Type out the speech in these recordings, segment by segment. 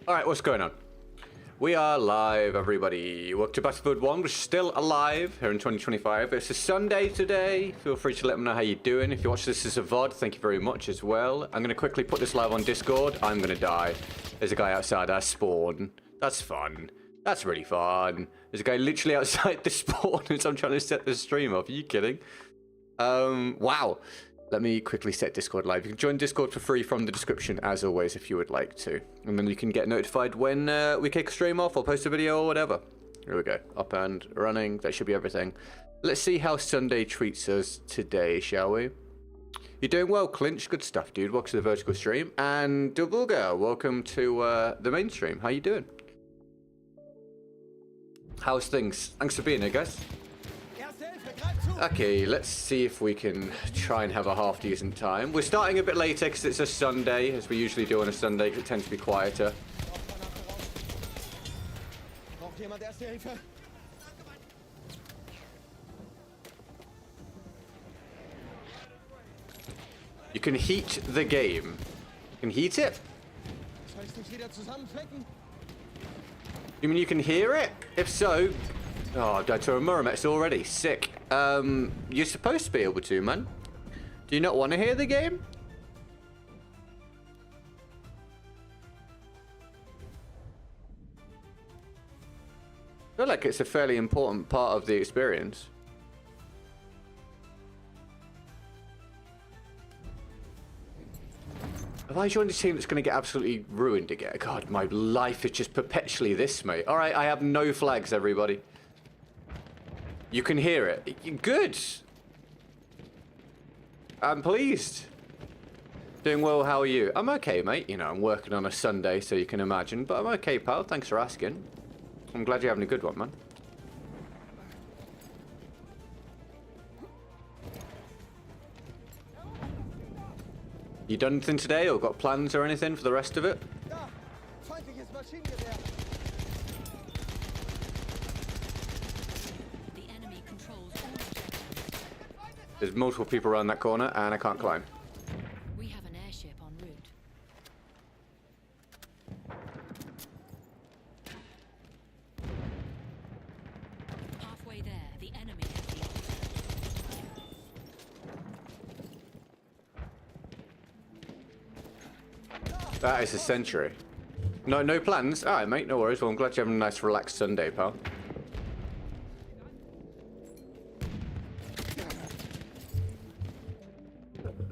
Alright, what's going on? We are live, everybody. Welcome to Battlefield 1. We're still alive here in 2025. It's a Sunday today. Feel free to let me know how you're doing. If you watch this as a VOD, thank you very much as well. I'm going to quickly put this live on Discord. I'm going to die. There's a guy outside our spawn. That's fun. That's really fun. There's a guy literally outside the spawn as I'm trying to set the stream up. Are you kidding? Wow. Let me quickly set Discord live. You can join Discord for free from the description, as always, if you would like to. And then you can get notified when we kick a stream off or post a video or whatever. Here we go. Up and running. That should be everything. Let's see how Sunday treats us today, shall we? You're doing well, Clinch. Good stuff, dude. Welcome to the vertical stream. And Doughboy, welcome to the main stream. How you doing? How's things? Thanks for being here, guys. Okay, let's see if we can try and have a half-decent time. We're starting a bit later because it's a Sunday, as we usually do on a Sunday, because it tends to be quieter. You can heat the game. You can heat it? You mean you can hear it? If so... Oh, died to a Muramet's already. Sick. You're supposed to be able to, man. Do you not want to hear the game? I feel like it's a fairly important part of the experience. Have I joined a team that's going to get absolutely ruined again? God, my life is just perpetually this, mate. All right, I have no flags, everybody. You can hear it. Good. I'm pleased. Doing well, how are you? I'm okay, mate. You know, I'm working on a Sunday, so you can imagine. But I'm okay, pal. Thanks for asking. I'm glad you're having a good one, man. You done anything today or got plans or anything for the rest of it? There's multiple people around that corner, and I can't climb. We have an airship en route. Halfway there, the enemy has That is a sentry. No plans? Alright, mate, no worries. Well, I'm glad you're having a nice, relaxed Sunday, pal.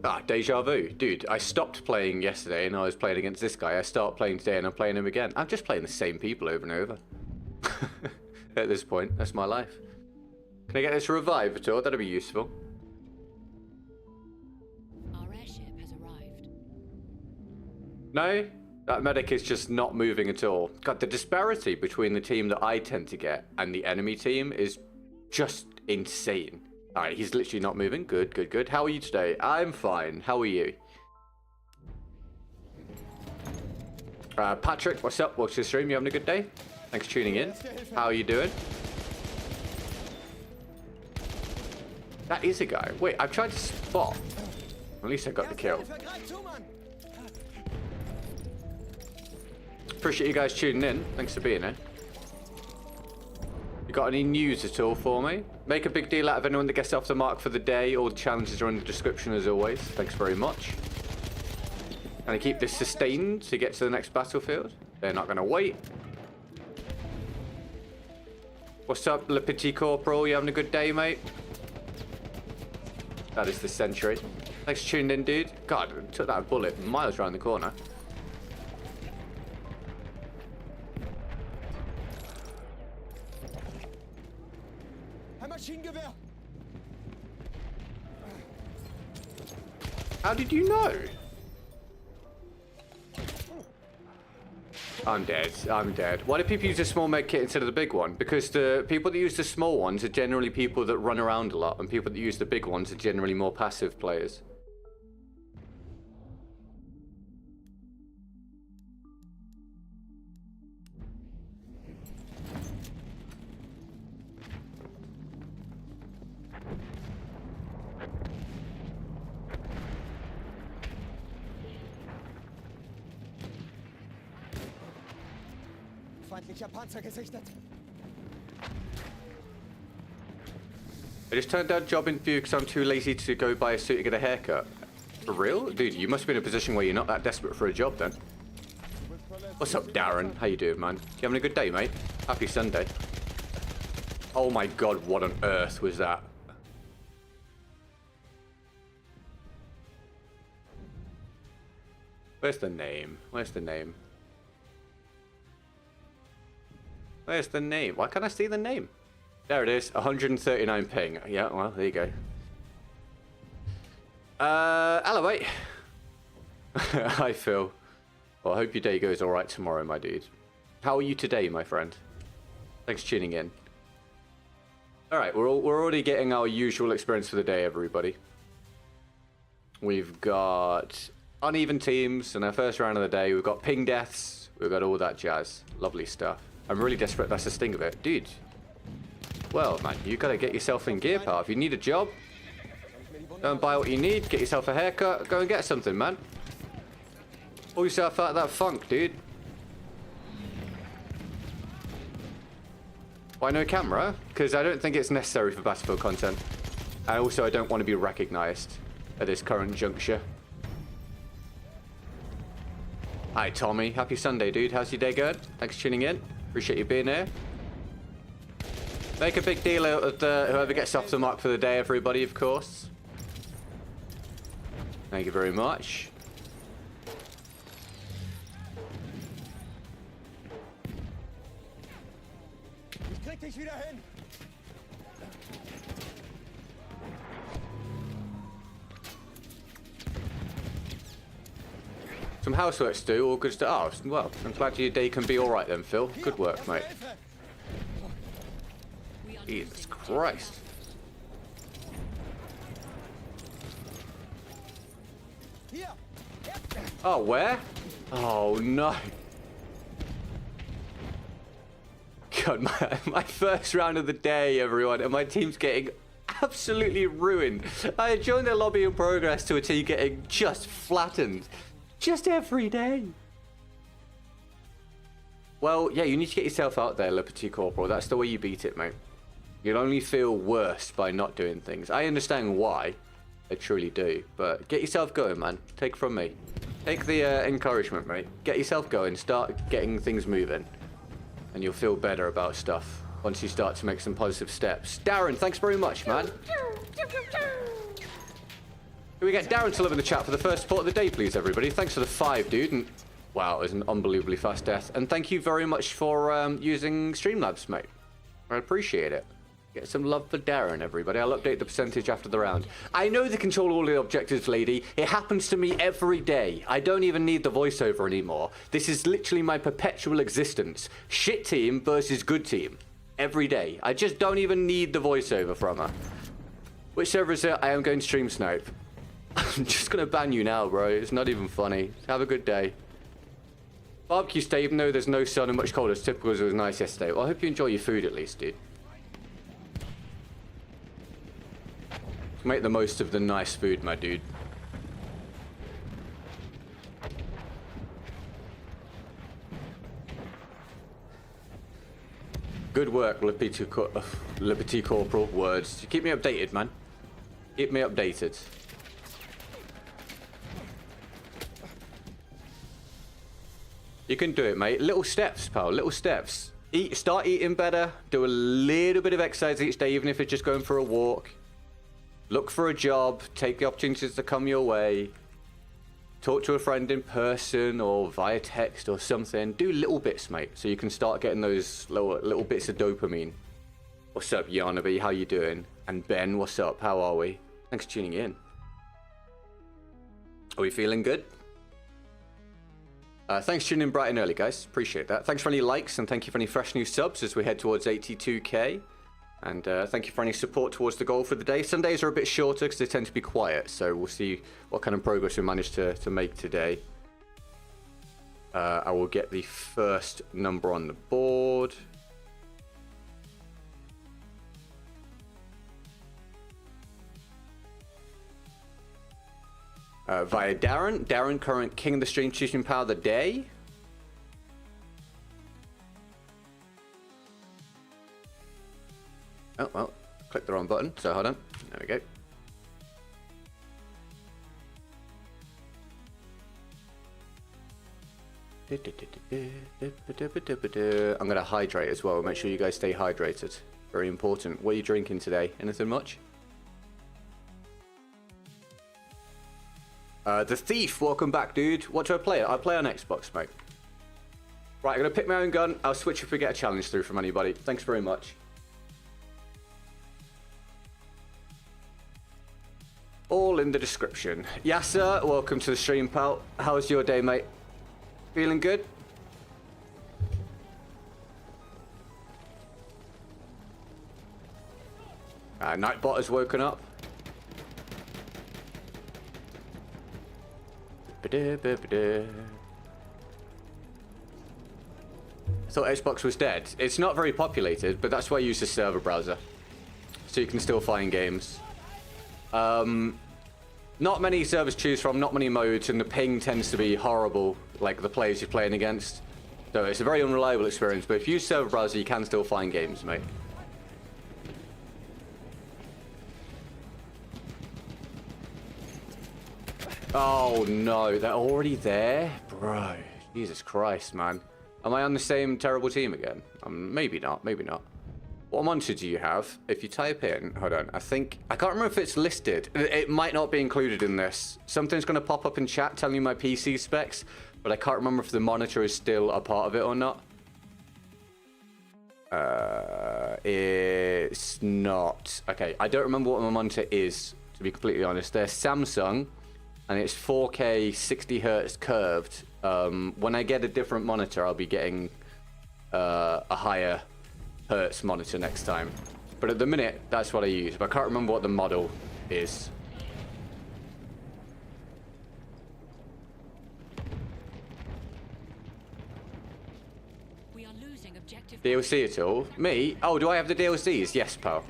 Ah, deja vu. Dude, I stopped playing yesterday and I was playing against this guy. I start playing today and I'm playing him again. I'm just playing the same people over and over. At this point, that's my life. Can I get this revive at all? That'd be useful. Our airship has arrived. No? That medic is just not moving at all. God, the disparity between the team that I tend to get and the enemy team is just insane. Alright, he's literally not moving. Good, good, good. How are you today? I'm fine. How are you? Patrick, what's up? Welcome to the stream. You having a good day? Thanks for tuning in. How are you doing? That is a guy. Wait, I've tried to spot. At least I got the kill. Appreciate you guys tuning in. Thanks for being here. You got any news at all for me? Make a big deal out of anyone that gets off the mark for the day. All the challenges are in the description as always. Thanks very much. Can I keep this sustained to get to the next battlefield? They're not going to wait. What's up, Le Petit Corporal? You having a good day, mate? That is the sentry. Thanks for tuning in, dude. God, I took that bullet miles around the corner. How did you know? I'm dead. I'm dead. Why do people use a small med kit instead of the big one? Because the people that use the small ones are generally people that run around a lot, and people that use the big ones are generally more passive players. Feindlicher Panzer gesichtet. I just turned down job interview because I'm too lazy to go buy a suit to get a haircut. For real? Dude, you must be in a position where you're not that desperate for a job then. What's up, Darren? How you doing, man? You having a good day, mate? Happy Sunday. Oh my god, what on earth was that? Where's the name? Where's the name? Where's the name? Why can't I see the name? There it is, 139 ping. Yeah, well, there you go. Hello, mate. Hi, Phil. Well, I hope your day goes alright tomorrow, my dude. How are you today, my friend? Thanks for tuning in. Alright, we're already getting our usual experience for the day, everybody. We've got uneven teams in our first round of the day. We've got ping deaths. We've got all that jazz. Lovely stuff. I'm really desperate. That's the sting of it. Dude. Well, man, you gotta get yourself in gear, pal. If you need a job, go and buy what you need. Get yourself a haircut. Go and get something, man. Pull yourself out of that funk, dude. Why no camera? Because I don't think it's necessary for Battlefield content. And also, I don't want to be recognized at this current juncture. Hi, Tommy. Happy Sunday, dude. How's your day going? Thanks for tuning in. Appreciate you being here. Make a big deal out of whoever gets off the mark for the day, everybody, of course. Thank you very much. Ich krieg dich wieder hin. Some housework to do, all good stuff. Oh, well, I'm glad your day can be alright then, Phil. Good work, mate. Jesus Christ. Oh, where? Oh, no. God, my first round of the day, everyone, and my team's getting absolutely ruined. I joined a lobby in progress to a team getting just flattened. Just every day. Well, yeah, you need to get yourself out there, Le Petit Corporal. That's the way you beat it, mate. You'll only feel worse by not doing things. I understand why. I truly do. But get yourself going, man. Take it from me. Take the encouragement, mate. Get yourself going. Start getting things moving. And you'll feel better about stuff once you start to make some positive steps. Darren, thanks very much, man. Can we get Darren to live in the chat for the first support of the day, please, everybody? Thanks for the 5, dude. And wow, it was an unbelievably fast death. And thank you very much for using Streamlabs, mate. I appreciate it. Get some love for Darren, everybody. I'll update the percentage after the round. I know they control all the objectives, lady. It happens to me every day. I don't even need the voiceover anymore. This is literally my perpetual existence. Shit team versus good team. Every day. I just don't even need the voiceover from her. Which server is it? I am going to stream snipe. I'm just going to ban you now, bro. It's not even funny. Have a good day. Barbecue stay, even though there's no sun and much colder. It's typical as it was nice yesterday. Well, I hope you enjoy your food at least, dude. Make the most of the nice food, my dude. Good work, Le Petit Corporal. Words. Keep me updated, man. Keep me updated. You can do it, mate. Little steps, pal. Little steps. Start eating better. Do a little bit of exercise each day, even if it's just going for a walk. Look for a job. Take the opportunities that come your way. Talk to a friend in person or via text or something. Do little bits, mate, so you can start getting those little bits of dopamine. What's up, Yarnaby? How you doing? And Ben, what's up? How are we? Thanks for tuning in. Are we feeling good? Thanks for tuning in bright and early, guys. Appreciate that. Thanks for any likes and thank you for any fresh new subs as we head towards 82k. And thank you for any support towards the goal for the day. Sundays are a bit shorter because they tend to be quiet, so we'll see what kind of progress we manage to make today. I will get the first number on the board. Via Darren. Darren, current king of the stream, choosing power of the day. wrong button, so hold on. There we go. I'm gonna hydrate as well. Make sure you guys stay hydrated. Very important. What are you drinking today? Anything much? The Thief, welcome back, dude. What do I play? I play on Xbox, mate. Right, I'm gonna pick my own gun. I'll switch if we get a challenge through from anybody. Thanks very much. All in the description. Yasser, welcome to the stream, pal. How's your day, mate? Feeling good? Nightbot has woken up. I thought Xbox was dead. It's not very populated, but that's why I use the server browser. So you can still find games. Not many servers to choose from, not many modes, and the ping tends to be horrible, like the players you're playing against. So it's a very unreliable experience, but if you use server browser, you can still find games, mate. Oh no, they're already there? Bro, Jesus Christ, man. Am I on the same terrible team again? Maybe not, maybe not. What monitor do you have? If you type in, hold on, I can't remember if it's listed. It might not be included in this. Something's gonna pop up in chat telling you my PC specs, but I can't remember if the monitor is still a part of it or not. It's not. Okay, I don't remember what my monitor is, to be completely honest. They're Samsung, and it's 4K 60 Hertz curved. When I get a different monitor, I'll be getting a higher Hertz monitor next time. But at the minute, that's what I use. But I can't remember what the model is. We are losing objective. DLC at all? Me? Oh, do I have the DLCs? Yes, pal.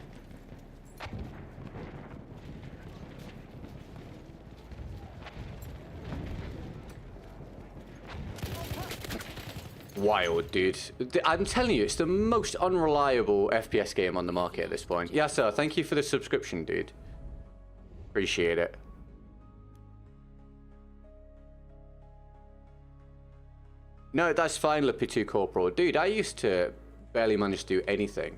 Wild, dude. I'm telling you, it's the most unreliable FPS game on the market at this point. Yeah, sir. Thank you for the subscription, dude. Appreciate it. No, that's fine, Lippy2 Corporal. Dude, I used to barely manage to do anything.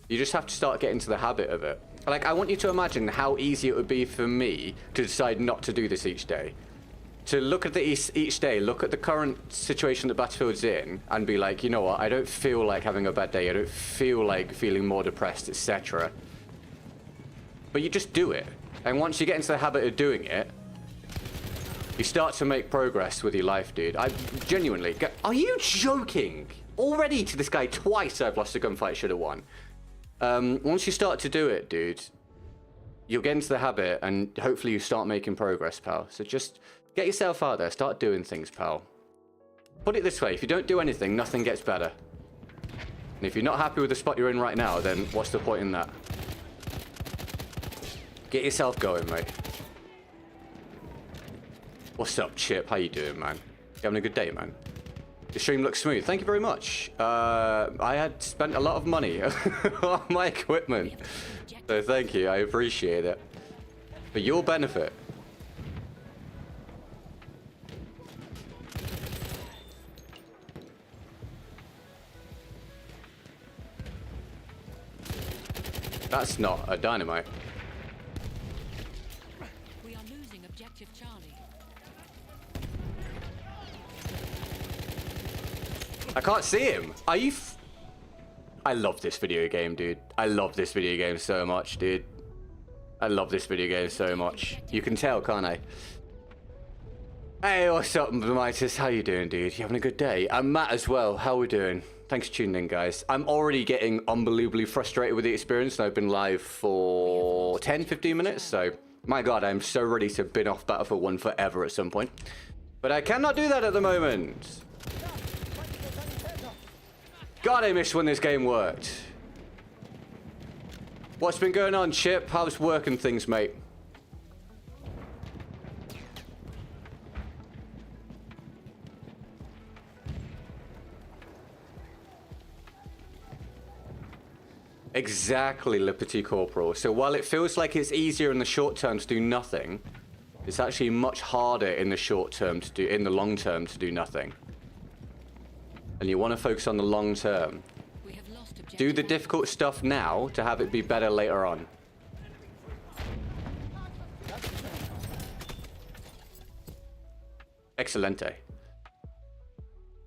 You just have to start getting to the habit of it. Like, I want you to imagine how easy it would be for me to decide not to do this each day. To look at each day, look at the current situation that Battlefield's in, and be like, you know what, I don't feel like having a bad day, I don't feel like feeling more depressed, etc. But you just do it. And once you get into the habit of doing it, you start to make progress with your life, dude. I genuinely... Are you joking? Already to this guy twice I've lost a gunfight, should have won. Once you start to do it, dude, you'll get into the habit, and hopefully you start making progress, pal. So just... get yourself out there. Start doing things, pal. Put it this way. If you don't do anything, nothing gets better. And if you're not happy with the spot you're in right now, then what's the point in that? Get yourself going, mate. What's up, Chip? How you doing, man? You having a good day, man? The stream looks smooth. Thank you very much. I had spent a lot of money on my equipment. So thank you. I appreciate it. For your benefit. That's not a dynamite. We are losing objective Charlie. I can't see him. Are you... I love this video game, dude. I love this video game so much, dude. I love this video game so much. You can tell, can't I? Hey, what's up, Mitis? How you doing, dude? You having a good day? I'm Matt as well. How we doing? Thanks for tuning in, guys. I'm already getting unbelievably frustrated with the experience, and I've been live for 10, 15 minutes, so my god, I'm so ready to bin off Battlefield 1 forever at some point. But I cannot do that at the moment. God, I missed when this game worked. What's been going on, Chip? How's work and things, mate? Exactly, Le Petit Corporal. So while it feels like it's easier in the short term to do nothing, it's actually much harder in the short term to do, in the long term to do nothing. And you want to focus on the long term. We have lost objective. Do the difficult stuff now to have it be better later on. Excelente.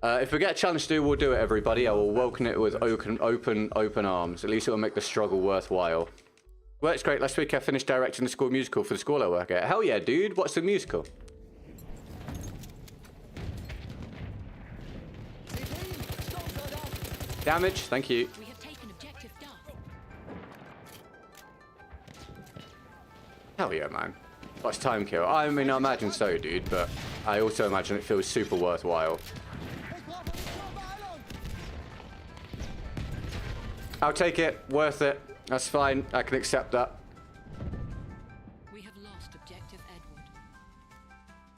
If we get a challenge to do, we'll do it, everybody. I will welcome it with open arms. At least it will make the struggle worthwhile. Works great. Last week I finished directing the school musical for the school I work at. Hell yeah, dude. What's the musical? Damage. Thank you. We have taken objective Duff. Hell yeah, man. What's time kill? I mean, I imagine so, dude, but I also imagine it feels super worthwhile. I'll take it. Worth it. That's fine. I can accept that. We have lost objective Edward.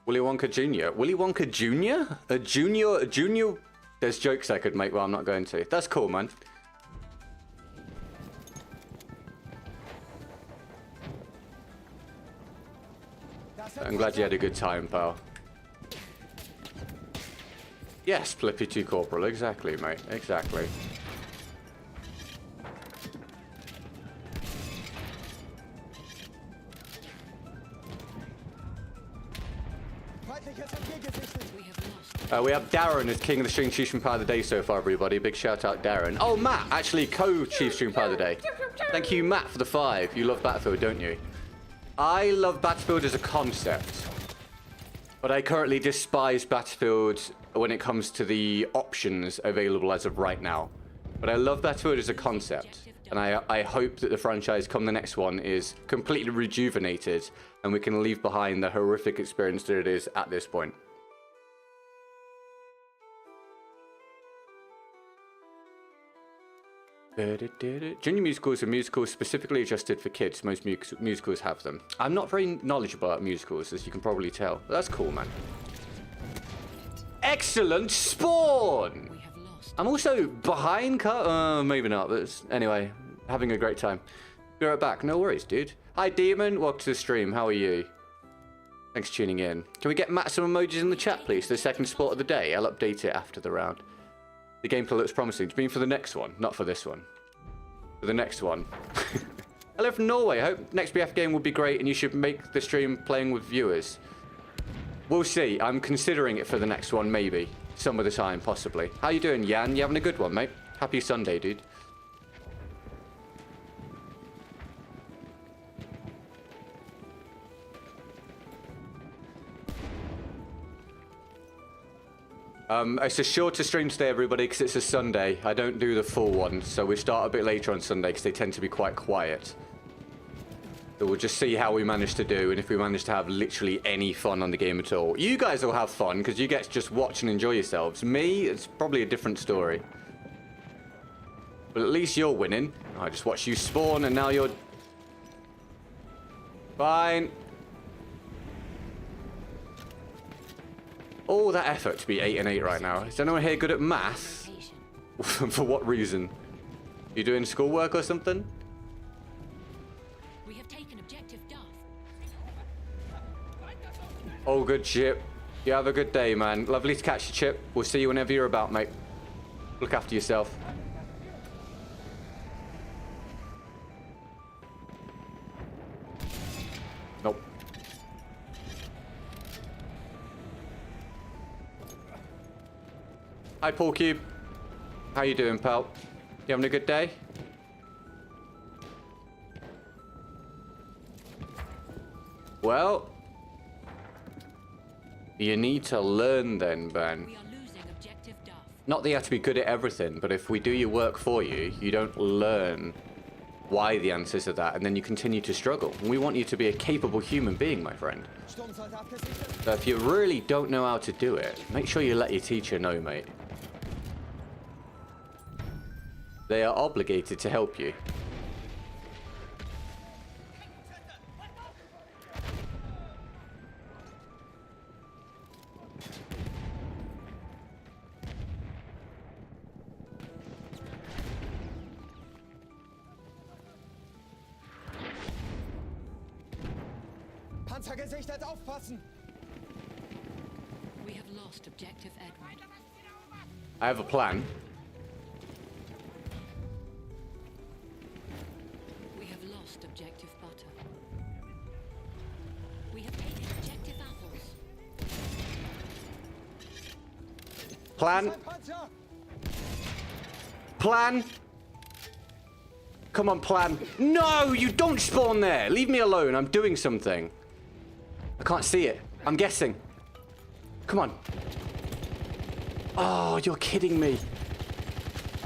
Willy Wonka Jr. Willy Wonka Jr.? A junior? There's jokes I could make, but I'm not going to. That's cool, man. I'm glad you had a good time, pal. Yes, Flippy 2 Corporal. Exactly, mate. Exactly. We have lost. We have Darren as King of the String Chief Stream Power of the Day so far, everybody. Big shout out, Darren. Oh, Matt, actually co-Chief Stream Power of the Day. Thank you, Matt, for the 5. You love Battlefield, don't you? I love Battlefield as a concept, but I currently despise Battlefield when it comes to the options available as of right now. But I love Battlefield as a concept, and I hope that the franchise, come the next one, is completely rejuvenated, and we can leave behind the horrific experience that it is at this point. Junior musicals are musicals specifically adjusted for kids. Most musicals have them. I'm not very knowledgeable about musicals, as you can probably tell. But that's cool, man. Excellent spawn! We have lost. I'm also behind maybe not, but anyway, having a great time. Be right back. No worries, dude. Hi, Demon. Welcome to the stream. How are you? Thanks for tuning in. Can we get Matt some emojis in the chat, please? The second sport of the day. I'll update it after the round. The gameplay looks promising. Do you mean for the next one? Not for this one. For the next one. Hello from Norway. I hope next BF game will be great and you should make the stream playing with viewers. We'll see. I'm considering it for the next one, maybe. Some of the time, possibly. How you doing, Jan? You having a good one, mate? Happy Sunday, dude. It's a shorter stream today, everybody, because it's a Sunday. I don't do the full one, so we start a bit later on Sunday because they tend to be quite quiet. So we'll just see how we manage to do and if we manage to have literally any fun on the game at all. You guys will have fun because you get to just watch and enjoy yourselves. Me, it's probably a different story. But at least you're winning. I just watched you spawn and now you're... Fine. All that effort to be 8 and 8 right now. Is anyone here good at maths? For what reason? You doing schoolwork or something? We have taken objective Duff. Oh, good, Chip. You have a good day, man. Lovely to catch you, Chip. We'll see you whenever you're about, mate. Look after yourself. Nope. Hi, Paul Cube. How you doing, pal? You having a good day? Well, you need to learn then, Ben. We are losing objective Duff. Not that you have to be good at everything, but if we do your work for you, you don't learn why the answers are that, and then you continue to struggle. And we want you to be a capable human being, my friend. So if you really don't know how to do it, make sure you let your teacher know, mate. They are obligated to help you. Panzergesichtert, aufpassen! We have lost objective Edward. I have a plan. We have lost objective butter. We have taken objective apples. Plan. Ein Panzer! Plan. Come on, plan. No, you don't spawn there. Leave me alone. I'm doing something. I can't see it. I'm guessing. Come on. Oh, you're kidding me.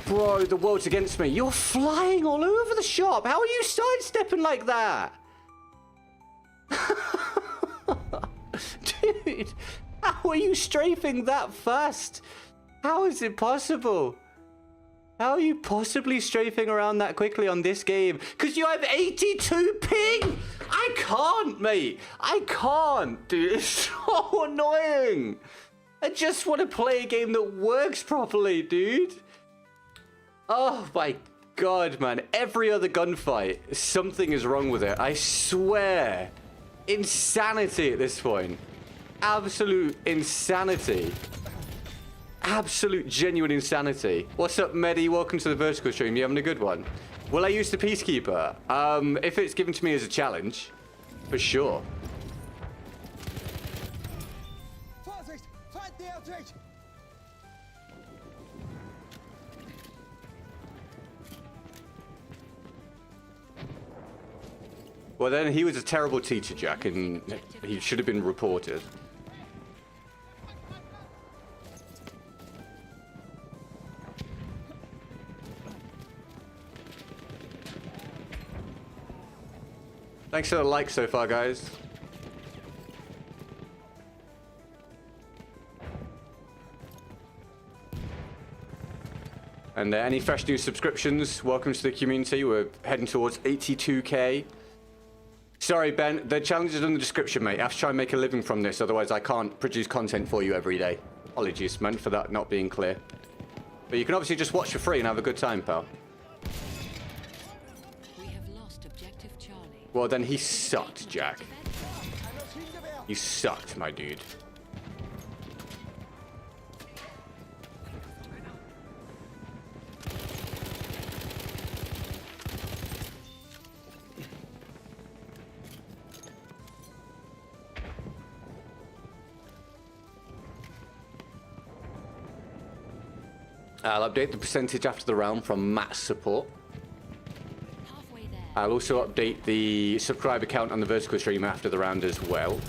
Bro, the world's against me. You're flying all over the shop. How are you sidestepping like that? Dude, how are you strafing that fast? How is it possible? How are you possibly strafing around that quickly on this game? Because you have 82 ping! I can't, mate. I can't, dude. It's so annoying. I just want to play a game that works properly, dude. Oh my god, man. Every other gunfight, something is wrong with it. I swear. Insanity at this point. Absolute insanity. Absolute genuine insanity. What's up, Medi? Welcome to the vertical stream. You having a good one? Will I use the Peacekeeper? If it's given to me as a challenge, for sure. Vorsicht! Feind nähert sich! Well, then he was a terrible teacher, Jack, and he should have been reported. Thanks for the like so far, guys. And any fresh new subscriptions, welcome to the community. We're heading towards 82k. Sorry, Ben, the challenge is in the description, mate. I have to try and make a living from this, otherwise I can't produce content for you every day. Apologies, man, for that not being clear. But you can obviously just watch for free and have a good time, pal. Well, then he sucked, Jack. You sucked, my dude. I'll update the percentage after the round from Matt's support. I'll also update the subscriber count on the vertical stream after the round as well.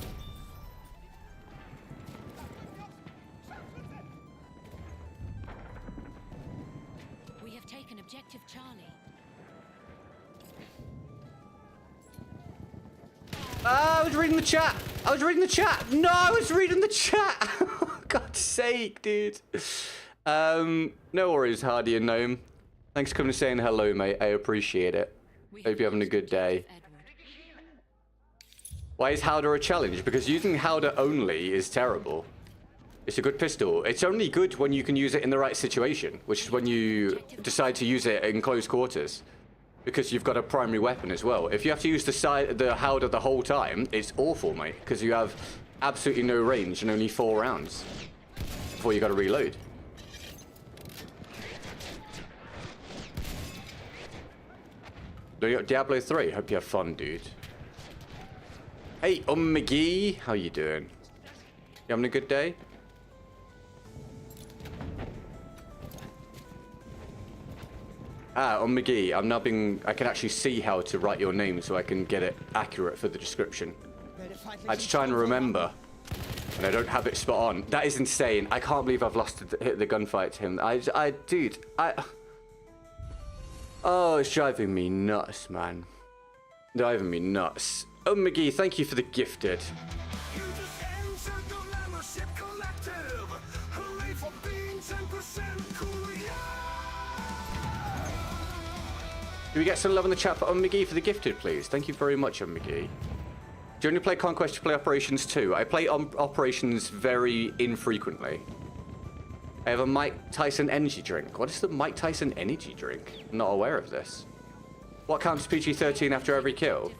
We have taken objective Charlie. I was reading the chat. I was reading the chat. No, I was reading the chat. Oh, God's sake, dude. No worries, Hardy and Gnome. Thanks for coming and saying hello, mate. I appreciate it. Hope you're having a good day. Why is Howdah a challenge? Because using Howdah only is terrible. It's a good pistol. It's only good when you can use it in the right situation, which is when you decide to use it in close quarters. Because you've got a primary weapon as well. If you have to use the Howdah the whole time, it's awful, mate. Because you have absolutely no range and only 4 rounds before you got to reload. Diablo 3, hope you have fun, dude. Hey, McGee, how you doing? You having a good day? McGee, I'm now being... I can actually see how to write your name so I can get it accurate for the description. I just try and remember, and I don't have it spot on. That is insane. I can't believe I've lost the gunfight to him. Dude, oh, it's driving me nuts, man. Driving me nuts. Oh, McGee, thank you for the gifted. Can we get some love in the chat for McGee for the gifted, please? Thank you very much, McGee. Do you only play Conquest, you play Operations too? I play Operations very infrequently. I have a Mike Tyson energy drink. What is the Mike Tyson energy drink? I'm not aware of this. What counts PG-13 after every kill?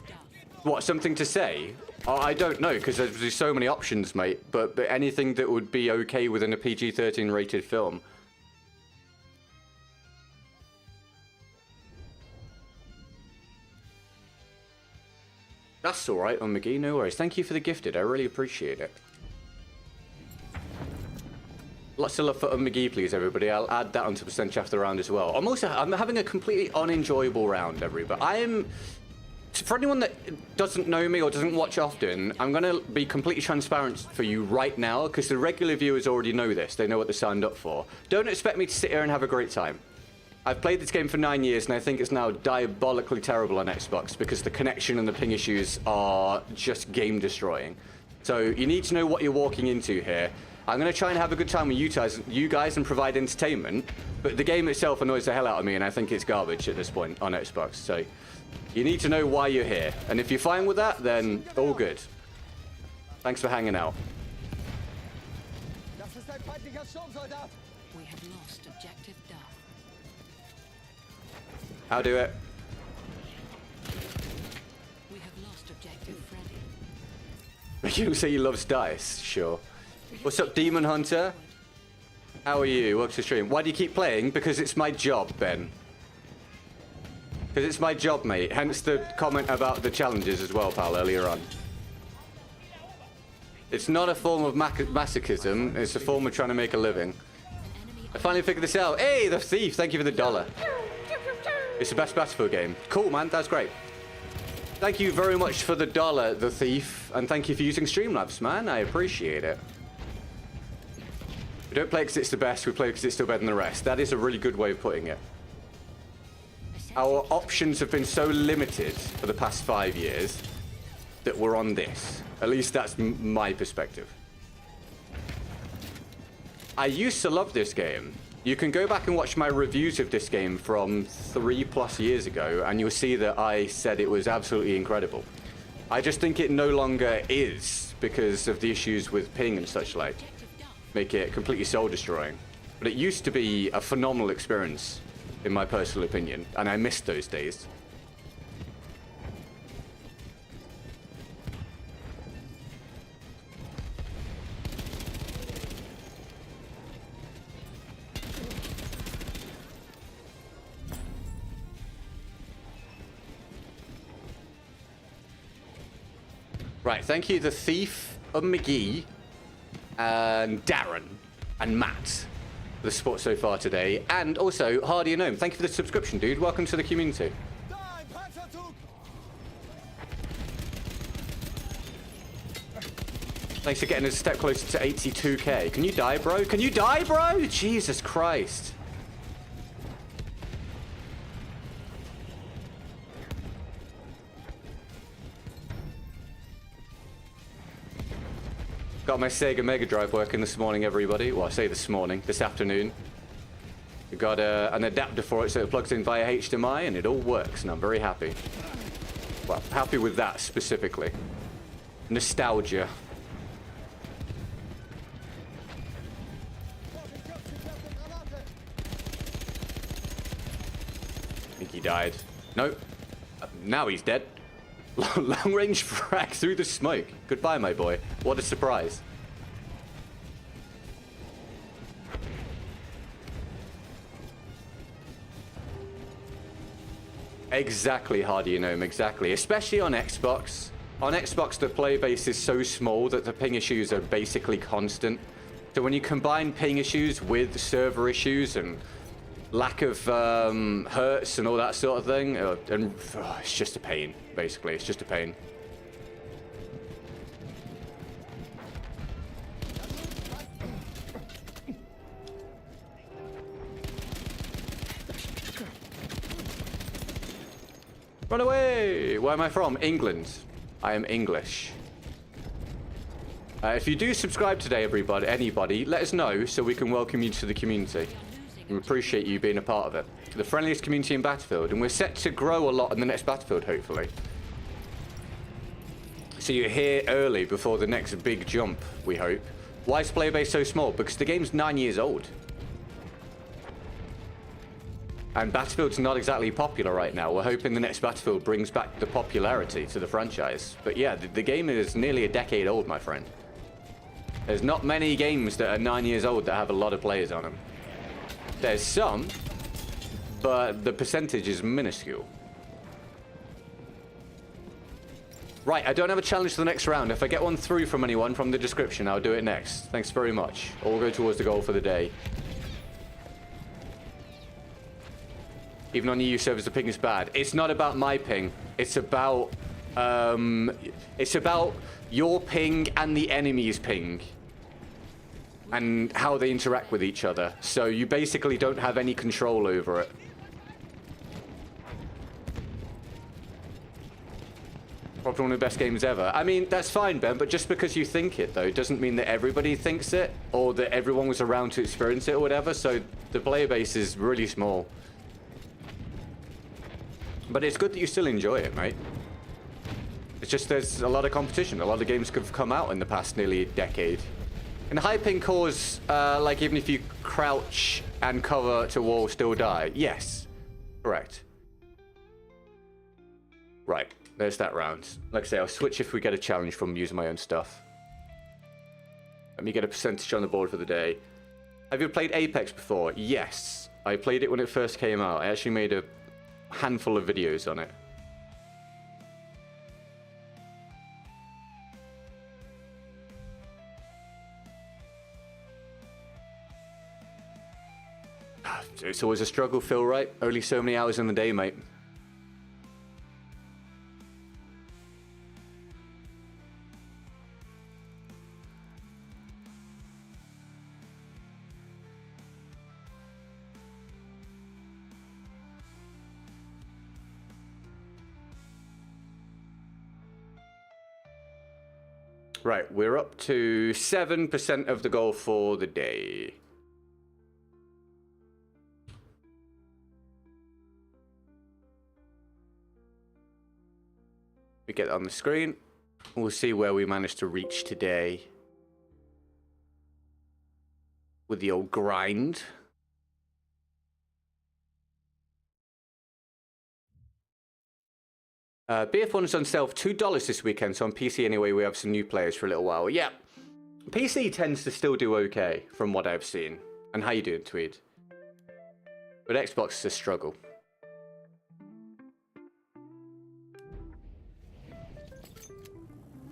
What, something to say? Oh, I don't know, because there's so many options, mate. But anything that would be okay within a PG-13 rated film. That's all right, on McGee. No worries. Thank you for the gifted. I really appreciate it. Lots of love for McGee, please, everybody. I'll add that onto percentage after the round as well. I'm having a completely unenjoyable round, everybody. For anyone that doesn't know me or doesn't watch often, I'm going to be completely transparent for you right now, because the regular viewers already know this. They know what they signed up for. Don't expect me to sit here and have a great time. I've played this game for 9 years, and I think it's now diabolically terrible on Xbox, because the connection and the ping issues are just game-destroying. So you need to know what you're walking into here. I'm going to try and have a good time with you guys and provide entertainment, but the game itself annoys the hell out of me, and I think it's garbage at this point on Xbox. So you need to know why you're here, and if you're fine with that, then all good. Thanks for hanging out. Das ist ein feindlicher Sturmsoldat. We have lost objective Duff. I'll do it. We have lost objective Freddy. You say he loves dice, sure. What's up, Demon Hunter? How are you? Welcome to the stream. Why do you keep playing? Because it's my job, Ben. Because it's my job, mate. Hence the comment about the challenges as well, pal, earlier on. It's not a form of masochism. It's a form of trying to make a living. I finally figured this out. Hey, the thief. Thank you for the $1. It's the best Battlefield game. Cool, man. That's great. Thank you very much for the $1, the thief. And thank you for using Streamlabs, man. I appreciate it. We don't play because it's the best. We play because it's still better than the rest. That is a really good way of putting it. Our options have been so limited for the past 5 years that we're on this. At least that's my perspective. I used to love this game. You can go back and watch my reviews of this game from 3+ years ago, and you'll see that I said it was absolutely incredible. I just think it no longer is because of the issues with ping and such like. Make it completely soul-destroying. But it used to be a phenomenal experience, in my personal opinion, and I missed those days. Right, thank you, the Thief of McGee, and Darren, and Matt, for the support so far today, and also Hardy and Gnome. Thank you for the subscription, dude. Welcome to the community. Da, ein Panzerzug. Thanks for getting a step closer to 82k. Can you die, bro? Can you die, bro? Jesus Christ. Got my Sega Mega Drive working this morning, everybody. Well, I say this morning, this afternoon. We got an adapter for it, so it plugs in via HDMI, and it all works, and I'm very happy. Well, happy with that specifically. Nostalgia. I think he died. Nope. Now he's dead. Long range frag through the smoke. Goodbye, my boy. What a surprise. Exactly, Hardy Gnome, exactly. Especially on Xbox. On Xbox, the play base is so small that the ping issues are basically constant. So when you combine ping issues with server issues and lack of hertz and all that sort of thing, it's just a pain, basically. It's just a pain. Run away! Where am I from? England. I am English. If you do subscribe today, anybody, let us know so we can welcome you to the community. We appreciate you being a part of it. The friendliest community in Battlefield, and we're set to grow a lot in the next Battlefield, hopefully. So you're here early before the next big jump, we hope. Why is player base so small? Because the game's 9 years old. And Battlefield's not exactly popular right now. We're hoping the next Battlefield brings back the popularity to the franchise. But yeah, the game is nearly a decade old, my friend. There's not many games that are 9 years old that have a lot of players on them. There's some, but the percentage is minuscule. Right, I don't have a challenge for the next round. If I get one through from anyone from the description, I'll do it next. Thanks very much. Or we'll go towards the goal for the day. Even on EU servers, the ping is bad. It's not about my ping. It's about your ping and the enemy's ping. And how they interact with each other. So you basically don't have any control over it. Probably one of the best games ever. I mean, that's fine, Ben, but just because you think it, though, doesn't mean that everybody thinks it, or that everyone was around to experience it or whatever, so the player base is really small. But it's good that you still enjoy it, mate. It's just there's a lot of competition. A lot of games have come out in the past nearly decade. And high ping cores, like even if you crouch and cover to wall, still die. Yes, correct. Right. There's that round. Like I say, I'll switch if we get a challenge from using my own stuff. Let me get a percentage on the board for the day. Have you played Apex before? Yes. I played it when it first came out. I actually made a handful of videos on it. It's always a struggle, Phil, right? Only so many hours in the day, mate. Right, we're up to 7% of the goal for the day. We get it on the screen. We'll see where we managed to reach today with the old grind. BF1 is on sale for $2 this weekend, so on PC anyway, we have some new players for a little while. Yeah, PC tends to still do okay from what I've seen. And how you doing, Tweed? But Xbox is a struggle.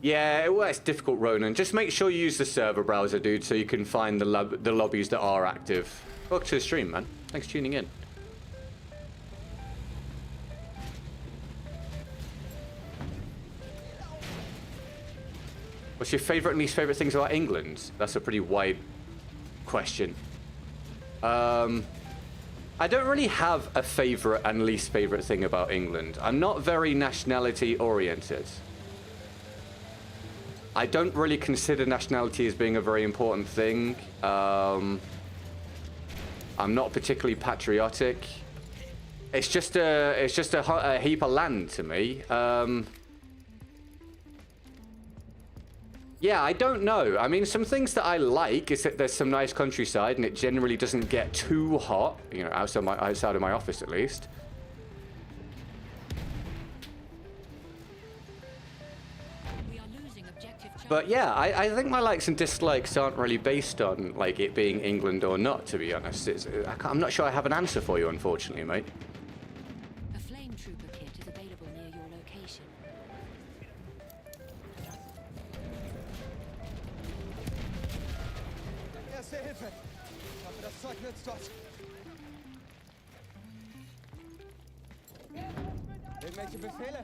Yeah, well, it's difficult, Ronan. Just make sure you use the server browser, dude, so you can find the lobbies that are active. Welcome to the stream, man. Thanks for tuning in. What's your favourite and least favourite things about England? That's a pretty wide question. I don't really have a favourite and least favourite thing about England. I'm not very nationality oriented. I don't really consider nationality as being a very important thing. I'm not particularly patriotic. It's just a heap of land to me. Yeah, I don't know. I mean, some things that I like is that there's some nice countryside and it generally doesn't get too hot, you know, outside of my office at least. But yeah, I think my likes and dislikes aren't really based on like it being England or not, to be honest. I'm not sure I have an answer for you, unfortunately, mate. A flame trooper kit is available near your location. Erste Hilfe. Ich hoffe, das Zeug nützt was. Irgendwelche Befehle?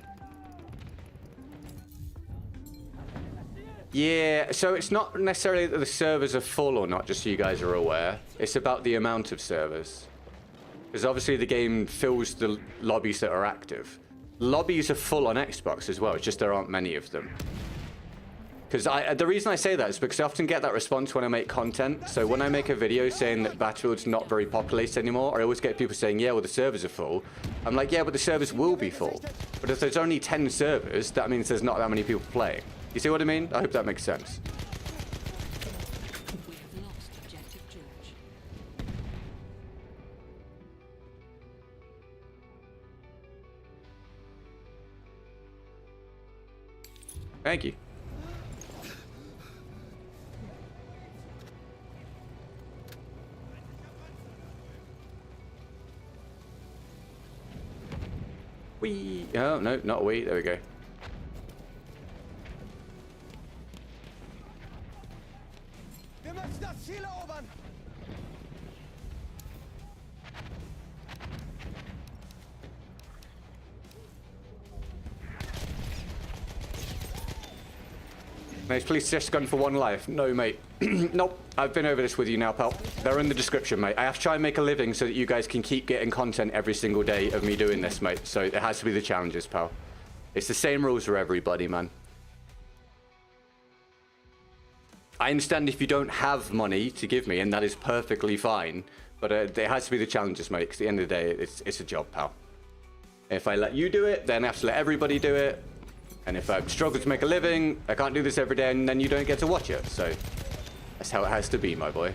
Yeah, so it's not necessarily that the servers are full or not, just so you guys are aware. It's about the amount of servers. Because obviously the game fills the lobbies that are active. Lobbies are full on Xbox as well, it's just there aren't many of them. Because the reason I say that is because I often get that response when I make content. So when I make a video saying that Battlefield's not very populated anymore, I always get people saying, yeah, well, the servers are full. I'm like, yeah, but the servers will be full. But if there's only 10 servers, that means there's not that many people playing. You see what I mean? I hope that makes sense. We have lost objective George. Thank you. Wee. Oh, no, not a wee. There we go. Wir müssen das Ziel erobern. Mate, please suggest a gun for one life. No, mate. Nope. I've been over this with you now, pal. They're in the description, mate. I have to try and make a living so that you guys can keep getting content every single day of me doing this, mate. So it has to be the challenges, pal. It's the same rules for everybody, man. I understand if you don't have money to give me, and that is perfectly fine. But it has to be the challenges, mate, because at the end of the day, it's a job, pal. If I let you do it, then I have to let everybody do it. And if I struggle to make a living, I can't do this every day, and then you don't get to watch it. So that's how it has to be, my boy.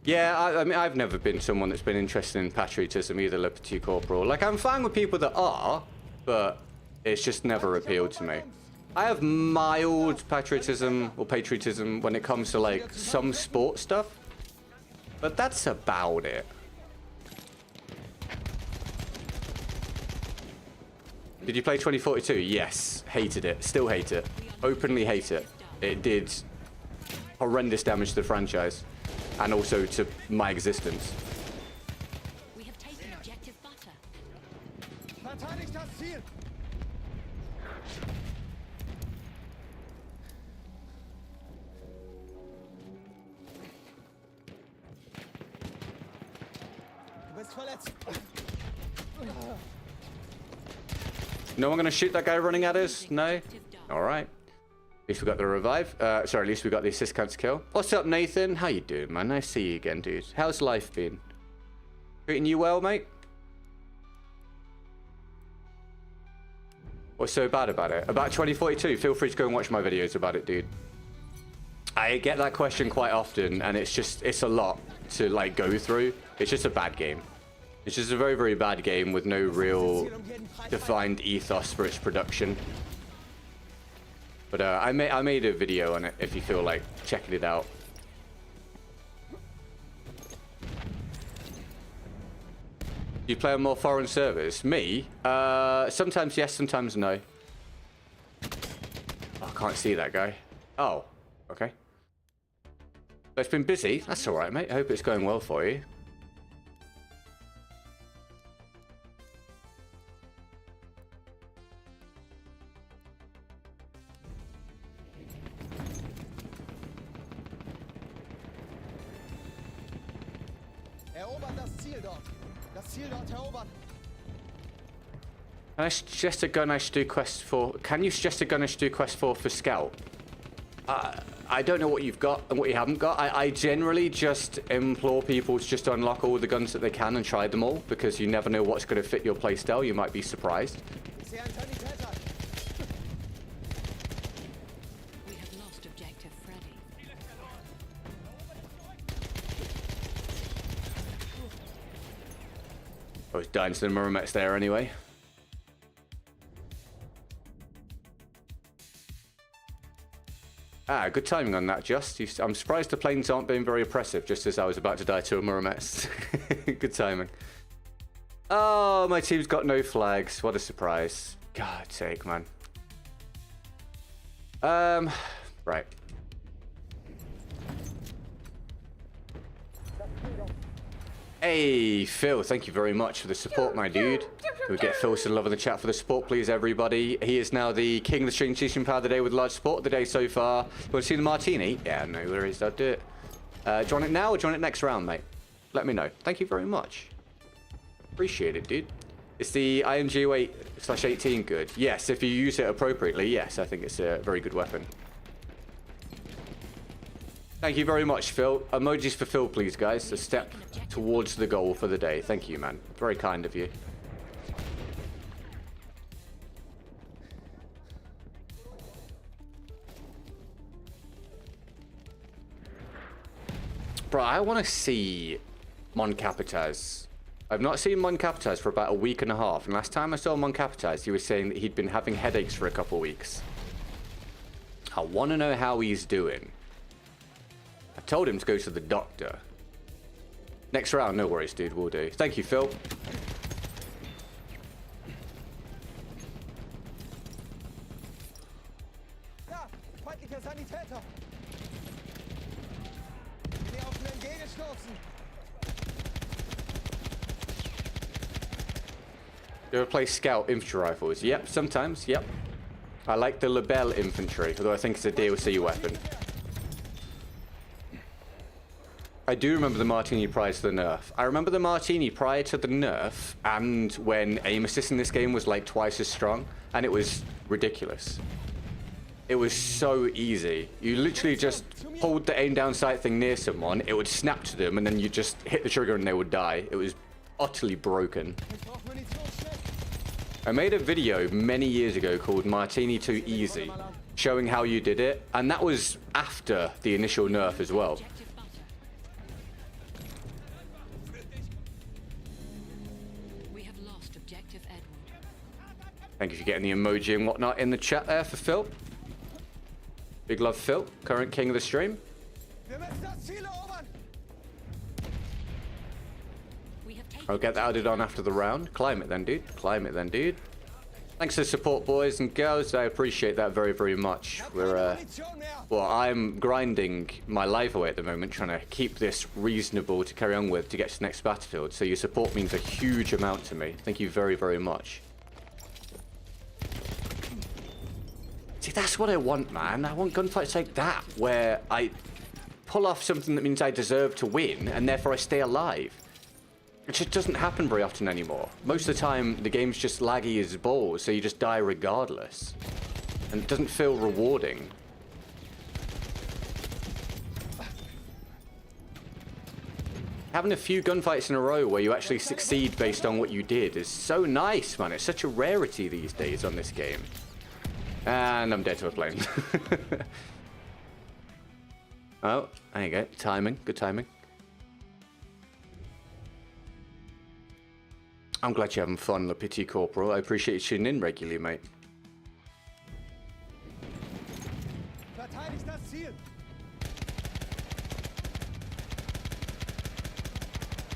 Yeah, I mean, I've never been someone that's been interested in patriotism either, Liberty Corporal. Like, I'm fine with people that are, but it's just never appealed to me. I have mild patriotism or patriotism when it comes to, like, some sports stuff, but that's about it. Did you play 2042? Yes. Hated it. Still hate it. Openly hate it. It did horrendous damage to the franchise and also to my existence. We have taken objective butter. Verteidigt das Ziel. Du bist verletzt. No one gonna shoot that guy running at us? No? Alright. At least we got the revive. Sorry, at least we got the assist counter kill. What's up, Nathan? How you doing, man? Nice to see you again, dude. How's life been? Treating you well, mate? What's so bad about it? About 2042? Feel free to go and watch my videos about it, dude. I get that question quite often, and it's a lot to, like, go through. It's just a bad game. It's just a very, very bad game with no real defined ethos for its production. But I made a video on it if you feel like checking it out. You play on more foreign servers? Me? Sometimes yes, sometimes no. Oh, I can't see that guy. Oh, okay. But it's been busy. That's alright, mate. I hope it's going well for you. Erobert das Ziel dort. Das Ziel dort erobern. Can I suggest a gun I should do quest for? Can you suggest a gun I should do quest for Scout? I don't know what you've got and what you haven't got. I generally just implore people to just unlock all the guns that they can and try them all, because you never know what's going to fit your playstyle. You might be surprised. Ich sehe einen Sanitäter. We have lost objective Freddy. I was dying to the Murmets there anyway. Ah, good timing on that, Just. I'm surprised the planes aren't being very oppressive, just as I was about to die to a Murmets. Good timing. Oh, my team's got no flags. What a surprise. God's sake, man. Right. Hey, Phil, thank you very much for the support, my dude. Can we get Phil some love in the chat for the support, please, everybody? He is now the king of the stream teaching power of the day with large support of the day so far. You want to see the martini? Yeah, no worries, I'll do it. Do you want it now or do you want it next round, mate? Let me know. Thank you very much. Appreciate it, dude. Is the IMG 8/18 good? Yes, if you use it appropriately, yes, I think it's a very good weapon. Thank you very much, Phil. Emojis for Phil, please, guys. A step towards the goal for the day. Thank you, man. Very kind of you. Bro, I want to see Mon Capitaz. I've not seen Mon Capitaz for about a week and a half. And last time I saw Mon Capitaz, he was saying that he'd been having headaches for a couple of weeks. I want to know how he's doing. I told him to go to the doctor. Next round, no worries, dude. We'll do. Thank you, Phil. Da! Feindlicher Sanitäter! Bin auf den MG gestoßen! You ever play Scout infantry rifles? Yep, sometimes, yep. I like the Lebel infantry, although I think it's a DLC weapon. I do remember the Martini prior to the nerf. I remember the Martini prior to the nerf, and when aim assist in this game was like twice as strong, and it was ridiculous. It was so easy. You literally just pulled the aim down sight thing near someone, it would snap to them, and then you just hit the trigger and they would die. It was utterly broken. I made a video many years ago called Martini Too Easy, showing how you did it, and that was after the initial nerf as well. We have lost objective Edward. Thank you for getting the emoji and whatnot in the chat there for Phil. Big love, Phil, current king of the stream. Wir müssen das Ziel erobern! We have taken I'll get that added on after the round. Climb it then, dude. Climb it then, dude. Thanks for the support, boys and girls. I appreciate that very, very much. We're, well, I'm grinding my life away at the moment, trying to keep this reasonable to carry on with to get to the next battlefield. So your support means a huge amount to me. Thank you very, very much. See, that's what I want, man. I want gunfights like that, where I pull off something that means I deserve to win, and therefore I stay alive. It just doesn't happen very often anymore. Most of the time, the game's just laggy as balls, so you just die regardless. And it doesn't feel rewarding. Having a few gunfights in a row where you actually succeed based on what you did is so nice, man. It's such a rarity these days on this game. And I'm dead to a plane. Oh, there you go. Timing. Good timing. I'm glad you're having fun, Le Petit Corporal. I appreciate you tuning in regularly, mate. Verteidigt das Ziel!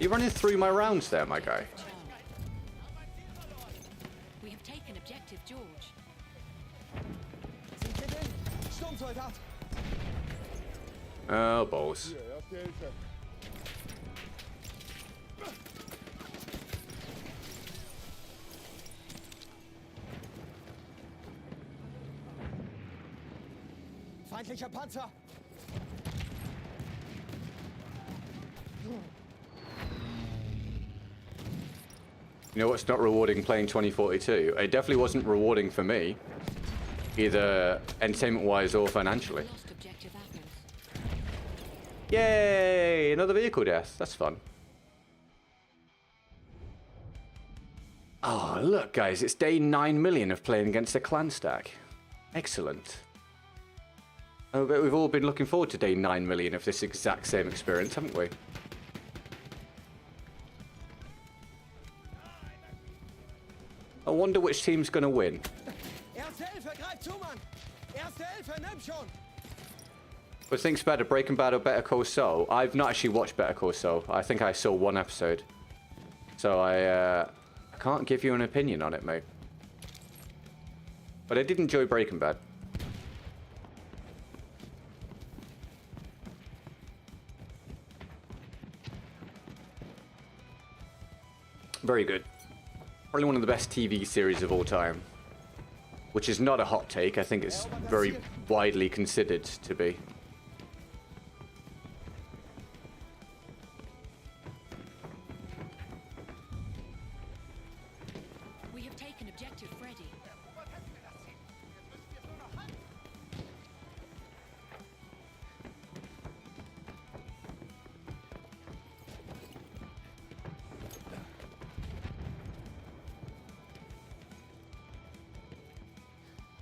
You're running through my rounds there, my guy. We have taken objective George. Sind wir denn? Sturmsoldat! Oh, balls. Feindlicher Panzer! You know what's not rewarding playing 2042? It definitely wasn't rewarding for me, either entertainment-wise or financially. Lost objective apples. Yay! Another vehicle death. That's fun. Oh, look, guys. It's day 9 million of playing against a clan stack. Excellent. I bet we've all been looking forward to day 9 million of this exact same experience, haven't we? I wonder which team's going to win. Erste Hilfe, greif zu, Mann! Erste Hilfe, nimm schon! But think's better, Breaking Bad or Better Call Saul? I've not actually watched Better Call Saul. I think I saw one episode. So I can't give you an opinion on it, mate. But I did enjoy Breaking Bad. Very good. Probably one of the best TV series of all time. Which is not a hot take. I think it's very widely considered to be. We have taken objective Freddy.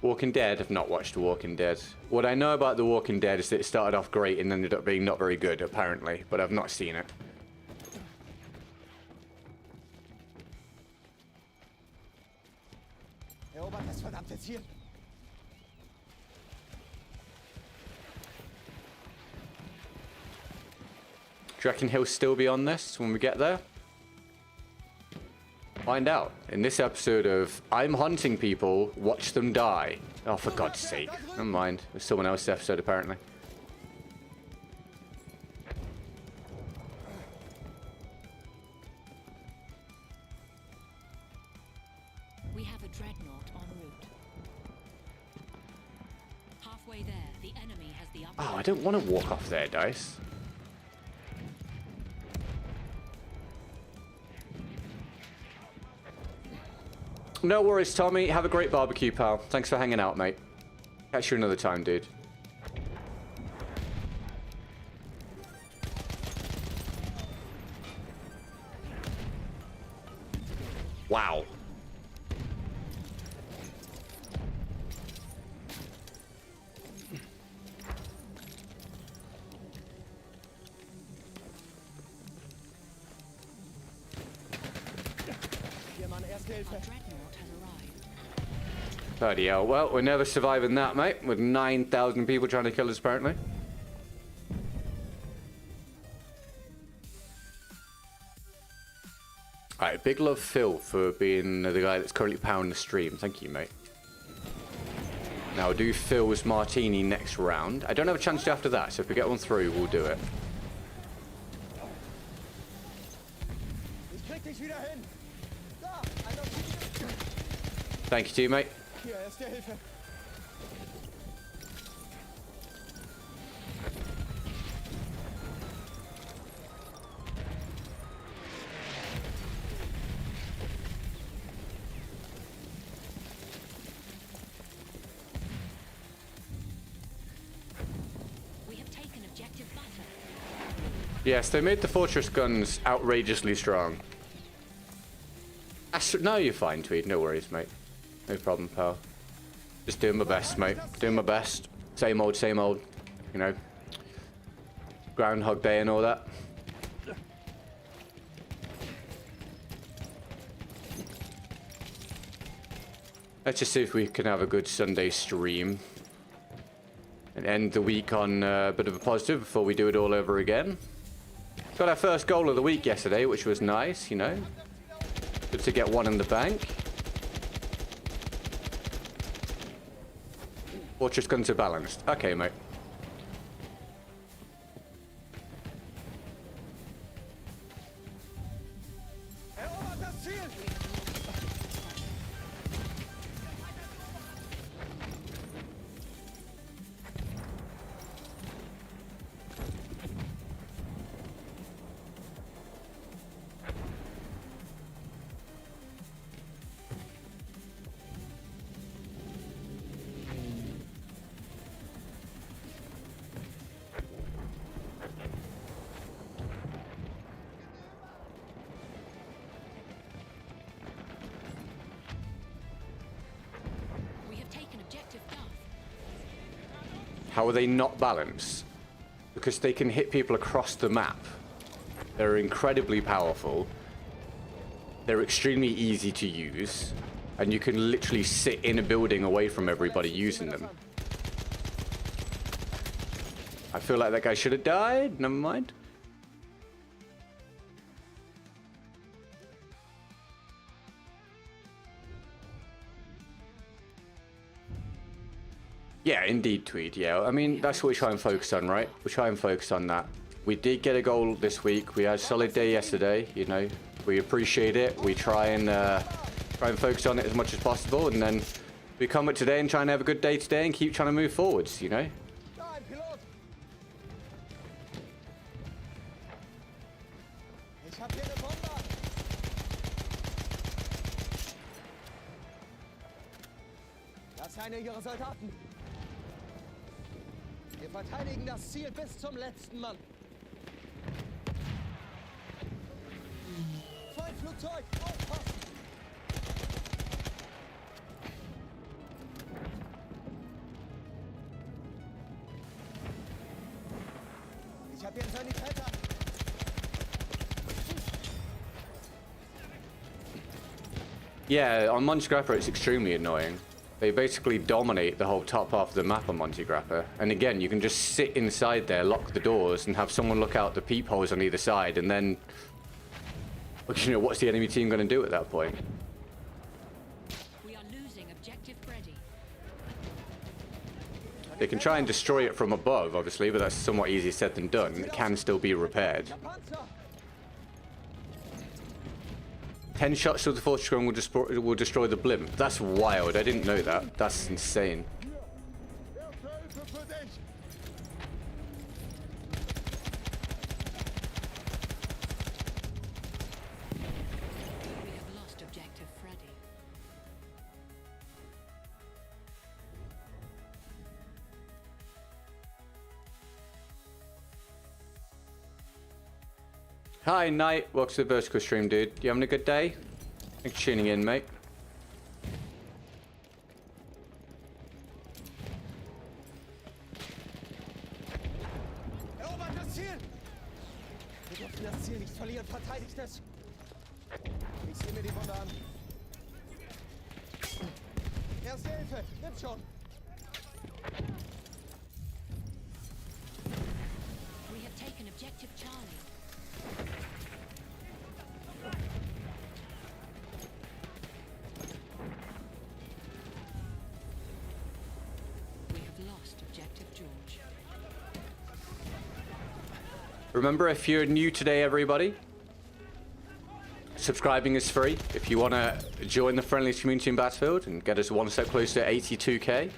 Walking Dead? I've not watched The Walking Dead. What I know about The Walking Dead is that it started off great and ended up being not very good, apparently. But I've not seen it. Erobert das verdammte Ziel. Do you reckon he'll still be on this when we get there? Find out in this episode of I'm hunting people, watch them die. Oh, for God's sake. Never mind. There's someone else's episode, apparently. We have a dreadnought en route. Halfway there, the enemy has the upper. Oh, I don't want to walk off there, Dice. No worries, Tommy. Have a great barbecue, pal. Thanks for hanging out, mate. Catch you another time, dude. Wow. Hier, Mann, Erste Hilfe. Our dreadnought has arrived. Bloody hell. Well, we're never surviving that, mate. With 9,000 people trying to kill us, apparently. Alright, big love Phil for being the guy that's currently powering the stream. Thank you, mate. Now, I'll do Phil's Martini next round. I don't have a chance to after that, so if we get one through, we'll do it. Ich krieg dich wieder hin. Da, einer Ziel. Thank you, teammate. Hier, Erste Hilfe. We have taken objective butter. Yes, they made the fortress guns outrageously strong. No, you're fine, Tweed. No worries, mate. No problem, pal. Just doing my best, mate. Doing my best. Same old, you know. Groundhog Day and all that. Let's just see if we can have a good Sunday stream. And end the week on a bit of a positive before we do it all over again. Got our first goal of the week yesterday, which was nice, you know. Good to get one in the bank. Fortress guns are balanced. Okay, mate. Erobert das Ziel. We have taken objective Duff. How are they not balanced? Because they can hit people across the map. They're incredibly powerful. They're extremely easy to use. And you can literally sit in a building away from everybody using them. I feel like that guy should have died. Never mind. Yeah, indeed, Tweed. Yeah, I mean, that's what we try and focus on, right? We try and focus on that. We did get a goal this week. We had a solid day yesterday, you know. We appreciate it. We try and focus on it as much as possible. And then we come at today and try and have a good day today and keep trying to move forwards, you know. Da, ein Pilot. Ich hab hier eine Bombe. Das sind ihre Soldaten. Wir verteidigen das Ziel bis zum letzten Mann. Feindflugzeug, aufpassen! Ich hab hier einen Sanitäter. Yeah, on Monty Grappa it's extremely annoying. They basically dominate the whole top half of the map on Monty Grappa. And again, you can just sit inside there, lock the doors, and have someone look out the peepholes on either side, and then, you know, what's the enemy team going to do at that point? We are losing objective Freddy. They can try and destroy it from above, obviously, but that's somewhat easier said than done. It can still be repaired. Der Panzer. 10 shots to the force screen will destroy the blimp. That's wild. I didn't know that. That's insane. We have lost objective Freddy. Hi, Knight. Welcome to the Vertical stream, dude. You having a good day? Thanks for tuning in, mate. Erobert das Ziel! Wir dürfen das Ziel nicht verlieren. Verteidigt es! Ich sehe mir die Wunde an. Erste Hilfe! Nimm schon! We have taken objective Charlie. We have lost objective George. Remember, if you're new today, everybody, subscribing is free. If you want to join the friendly community in Battlefield and get us one step closer to 82k,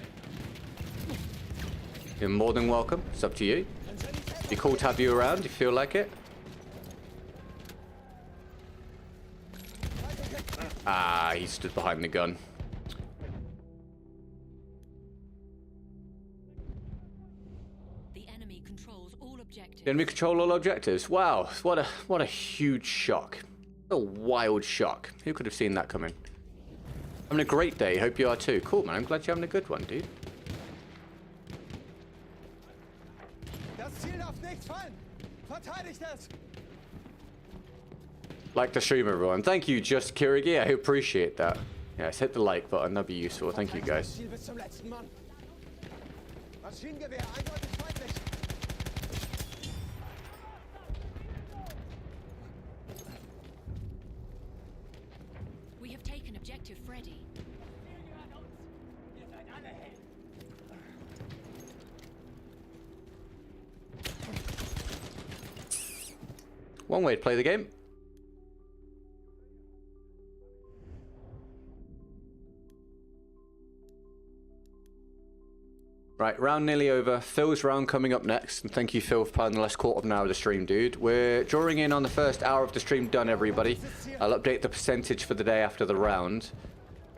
you're more than welcome. It's up to you. It'd be cool to have you around if you feel like it. Ah, he stood behind the gun. The enemy controls all objectives. The enemy control all objectives. Wow, what a huge shock. A wild shock. Who could have seen that coming? Having a great day. Hope you are too. Cool, man. I'm glad you're having a good one, dude. Das Ziel darf nicht fallen! Verteidigt es! Like the stream, everyone. Thank you, Just Kirigi. I appreciate that. Yes, hit the like button. That'd be useful. Thank you, guys. Ziel bis zum letzten Mann. Maschinengewehr, eindeutig feindlich. We have taken objective Freddy. One way to play the game. Right, round nearly over. Phil's round coming up next. And thank you, Phil, for playing the last quarter of an hour of the stream, dude. We're drawing in on the first hour of the stream done, everybody. I'll update the percentage for the day after the round.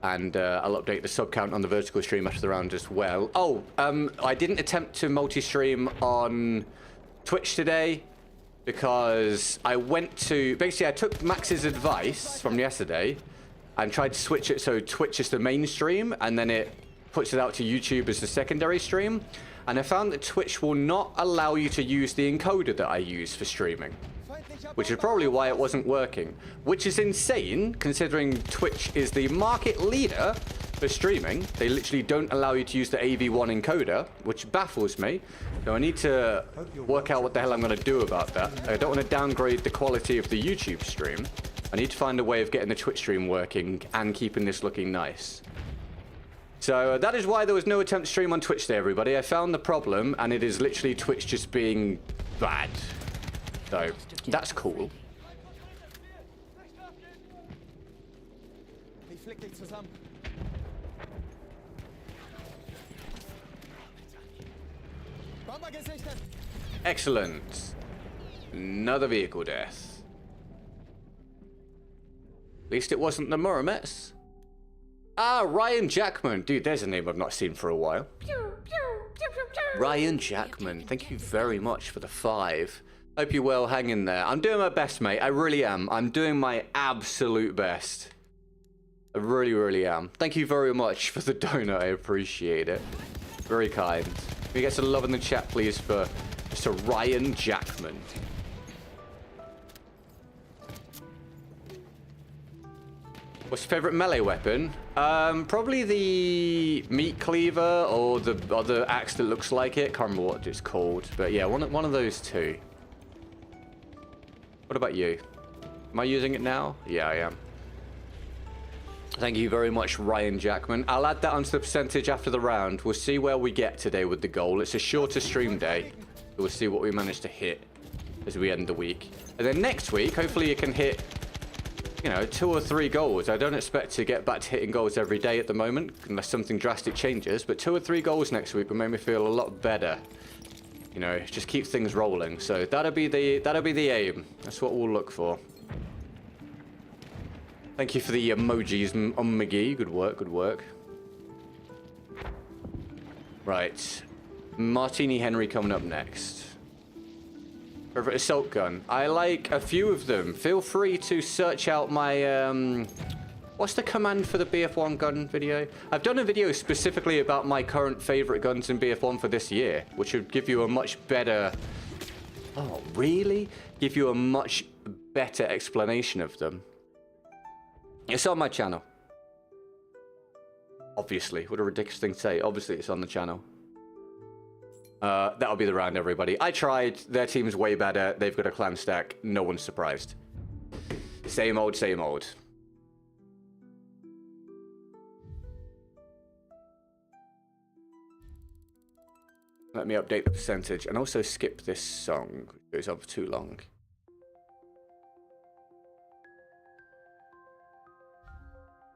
And I'll update the sub count on the vertical stream after the round as well. Oh, I didn't attempt to multi-stream on Twitch today because I went to... Basically, I took Max's advice from yesterday and tried to switch it so Twitch is the main stream and then it puts it out to YouTube as the secondary stream. And I found that Twitch will not allow you to use the encoder that I use for streaming, which is probably why it wasn't working, which is insane considering Twitch is the market leader for streaming. They literally don't allow you to use the AV1 encoder, which baffles me. So I need to work out what the hell I'm going to do about that. I don't want to downgrade the quality of the YouTube stream. I need to find a way of getting the Twitch stream working and keeping this looking nice. So that is why there was no attempt to stream on Twitch today, everybody. I found the problem, and it is literally Twitch just being bad. So that's cool. Ich flick dich zusammen. Bomber gesichtet. Excellent. Another vehicle death. At least it wasn't the Muramets. Ah, Ryan Jackman. Dude, there's a name I've not seen for a while. Ryan Jackman, thank you very much for the 5. Hope you're well, hang in there. I'm doing my best, mate. I really am. I'm doing my absolute best. I really, really am. Thank you very much for the donut. I appreciate it. Very kind. Can we get some love in the chat, please, for Mr. Ryan Jackman. What's your favorite melee weapon? Probably the meat cleaver or the other axe that looks like it. Can't remember what it's called, but yeah, one of those two. What about you? Am I using it now? Yeah, I am. Thank you very much, Ryan Jackman. I'll add that onto the percentage after the round. We'll see where we get today with the goal. It's a shorter stream day. So we'll see what we manage to hit as we end the week. And then next week, hopefully you can hit, you know, 2 or 3 goals. I don't expect to get back to hitting goals every day at the moment, unless something drastic changes. But 2 or 3 goals next week will make me feel a lot better. You know, just keep things rolling. So that'll be the aim. That's what we'll look for. Thank you for the emojis, McGee. Good work, good work. Right. Martini Henry coming up next. Favorite assault gun? I like a few of them. Feel free to search out my, what's the command for the BF1 gun video? I've done a video specifically about my current favorite guns in BF1 for this year, which would give you a much better... Oh, really? Give you a much better explanation of them. It's on my channel. Obviously. What a ridiculous thing to say. Obviously, it's on the channel. That'll be the round, everybody. I tried. Their team's way better. They've got a clan stack. No one's surprised. Same old, same old. Let me update the percentage and also skip this song. It goes on for too long.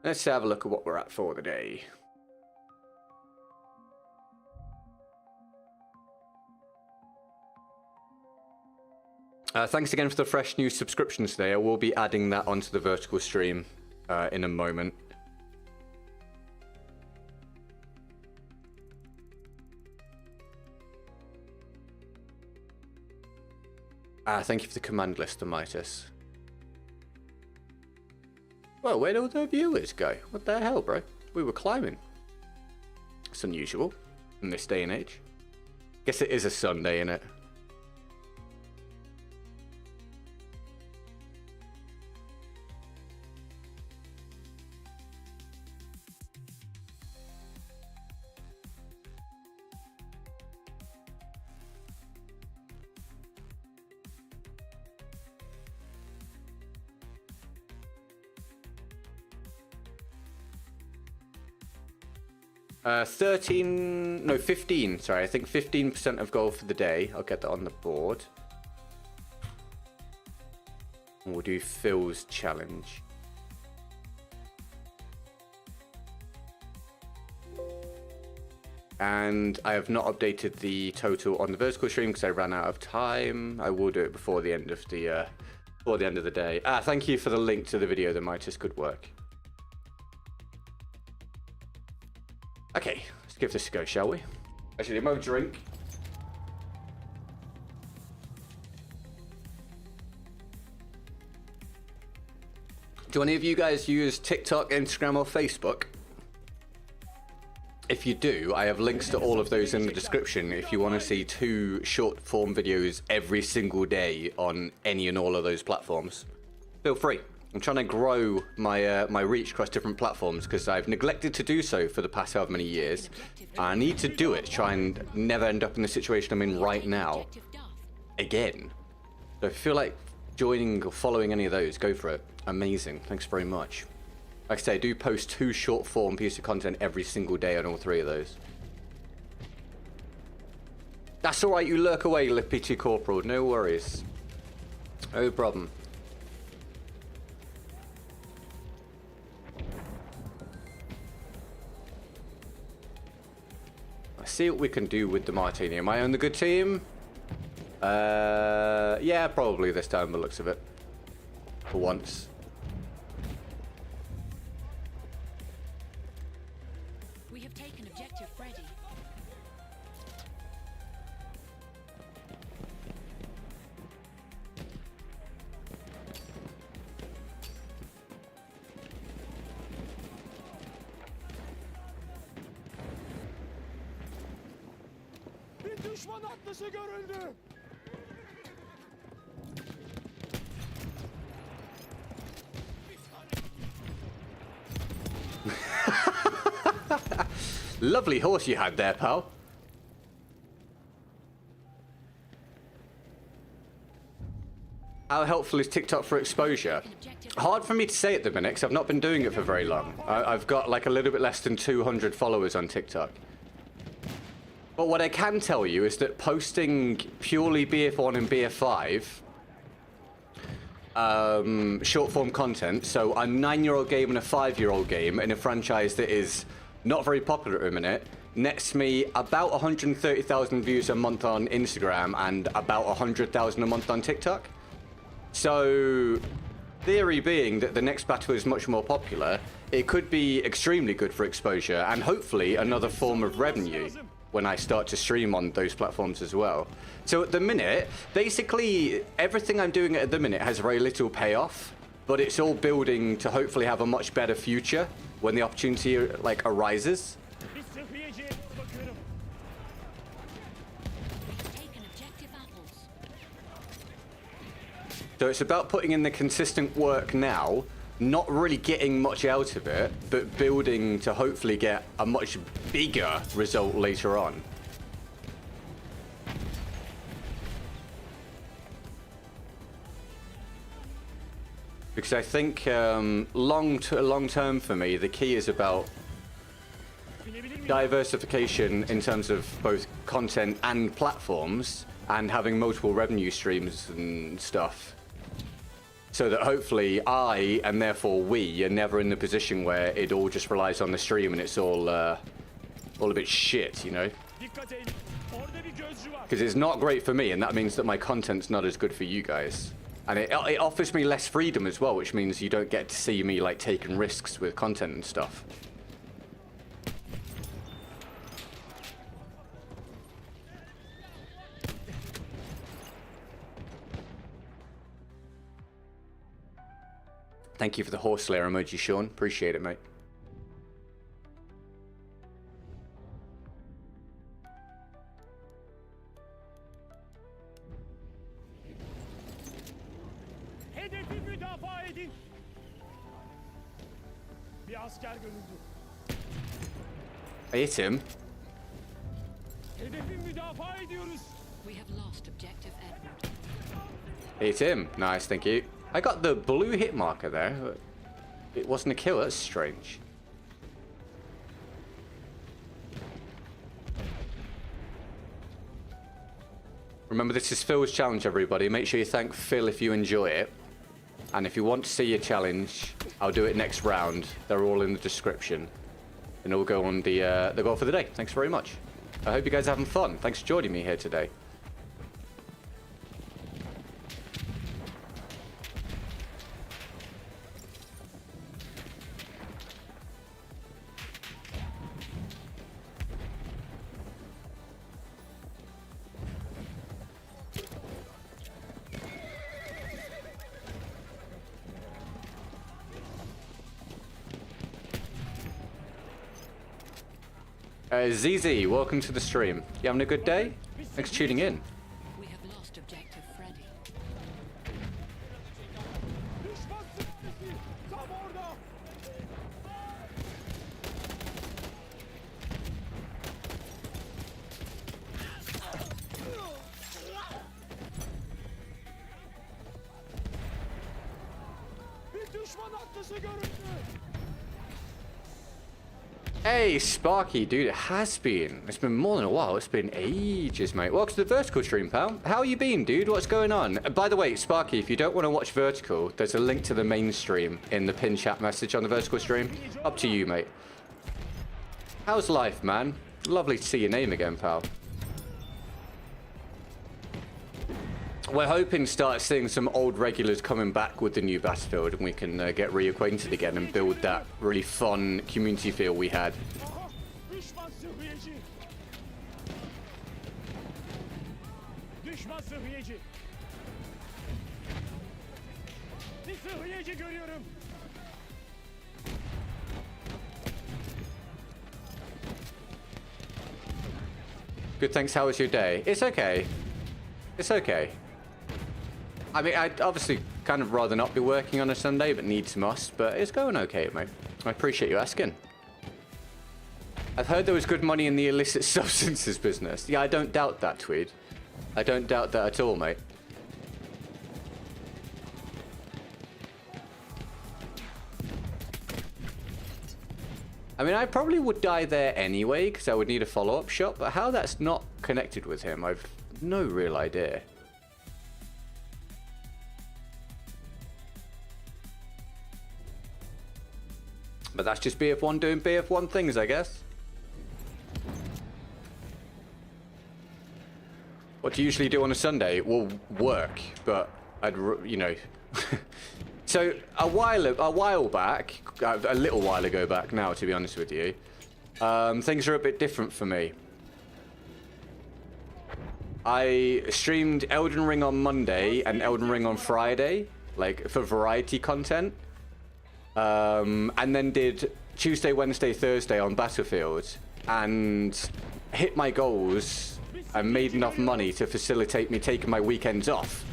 Let's have a look at what we're at for the day. Thanks again for the fresh new subscriptions today. I will be adding that onto the vertical stream in a moment. Thank you for the command list, Amitis. Well, where'd all the viewers go? What the hell, bro? We were climbing. It's unusual in this day and age. Guess it is a Sunday, innit? Uh, 15, sorry, I think 15% of goal for the day. I'll get that on the board. And we'll do Phil's challenge. And I have not updated the total on the vertical stream because I ran out of time. I will do it before the end of the day. Thank you for the link to the video, the Midas. Good work. Okay, let's give this a go, shall we? Actually, a moment drink. Do any of you guys use TikTok, Instagram, or Facebook? If you do, I have links to all of those in the description if you want to see 2 short form videos every single day on any and all of those platforms. Feel free. I'm trying to grow my my reach across different platforms because I've neglected to do so for the past however many years. I need to do it, try and never end up in the situation I'm in right now again. So if you feel like joining or following any of those, go for it. Amazing. Thanks very much. Like I say, I do post 2 short form pieces of content every single day on all 3 of those. That's alright, you lurk away, Lippity Corporal. No worries. No problem. Let's see what we can do with the Martini. Am I on the good team? Yeah, probably this time by the looks of it. For once. We have taken objective Freddy. Bir düşman atlışı görüldü. Lovely horse you had there, pal. How helpful is TikTok for exposure? Hard for me to say at the minute because I've not been doing it for very long. I've got like a little bit less than 200 followers on TikTok. But what I can tell you is that posting purely BF1 and BF5 short form content, so a 9-year-old game and a 5-year-old game in a franchise that is not very popular at the minute, nets me about 130,000 views a month on Instagram and about 100,000 a month on TikTok. So, theory being that the next battle is much more popular, it could be extremely good for exposure and hopefully another form of revenue when I start to stream on those platforms as well. So at the minute, basically everything I'm doing at the minute has very little payoff, but it's all building to hopefully have a much better future when the opportunity like arises. So it's about putting in the consistent work now, not really getting much out of it, but building to hopefully get a much bigger result later on. Because I think long term for me, the key is about diversification in terms of both content and platforms, and having multiple revenue streams and stuff. So that hopefully I, and therefore we, are never in the position where it all just relies on the stream and it's all a bit shit, you know? Because it's not great for me, and that means that my content's not as good for you guys. And it offers me less freedom as well, which means you don't get to see me like taking risks with content and stuff. Thank you for the horse slayer emoji, Sean. Appreciate it, mate. Hedefi müdafaa edin. Bir asker görüldü. I hit him. Hedefi müdafaa ediyoruz. We have lost objective Edward. Hit him. Nice, thank you. I got the blue hit marker there. It wasn't a kill, that's strange. Remember, this is Phil's challenge, everybody. Make sure you thank Phil if you enjoy it. And if you want to see your challenge, I'll do it next round. They're all in the description. And it'll go on the goal for the day. Thanks very much. I hope you guys are having fun. Thanks for joining me here today. ZZ, welcome to the stream. You having a good day? Thanks for tuning in. We have lost objective Freddy. Düşman süvarisi tam orada. Bir düşman atlısı görüldü. Hey, Sparky, dude, it has been. It's been more than a while. It's been ages, mate. Welcome to the Vertical stream, pal. How you been, dude? What's going on? By the way, Sparky, if you don't want to watch Vertical, there's a link to the main stream in the pinned chat message on the Vertical stream. Up to you, mate. How's life, man? Lovely to see your name again, pal. We're hoping to start seeing some old regulars coming back with the new Battlefield, and we can get reacquainted again and build that really fun community feel we had. Aha, düşman sıhhiyeci. Düşman sıhhiyeci. Bir sıhhiyeci görüyorum. Good, thanks. How was your day? It's okay. It's okay. I mean, I'd obviously kind of rather not be working on a Sunday, but needs must. But it's going okay, mate. I appreciate you asking. I've heard there was good money in the illicit substances business. Yeah, I don't doubt that, Tweed. I don't doubt that at all, mate. I mean, I probably would die there anyway, because I would need a follow-up shot, but how that's not connected with him, I've no real idea. But that's just BF1 doing BF1 things, I guess. What do you usually do on a Sunday? Well, work, but I'd, you know... So a while back, a little while ago back now, to be honest with you, things are a bit different for me. I streamed Elden Ring on Monday and Elden Ring on Friday, like for variety content, and then did Tuesday, Wednesday, Thursday on Battlefield, and hit my goals and made enough money to facilitate me taking my weekends off.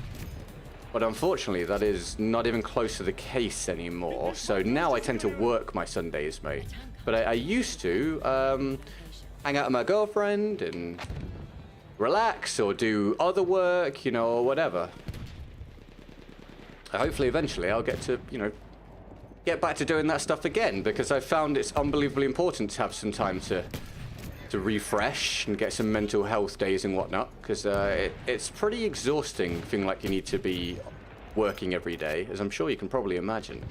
But unfortunately, that is not even close to the case anymore. So now I tend to work my Sundays, mate. But I used to hang out with my girlfriend and relax or do other work, you know, or whatever. Hopefully, eventually, I'll get to, you know, get back to doing that stuff again, because I found it's unbelievably important to have some time to refresh and get some mental health days and whatnot, because it's pretty exhausting feeling like you need to be working every day, as I'm sure you can probably imagine.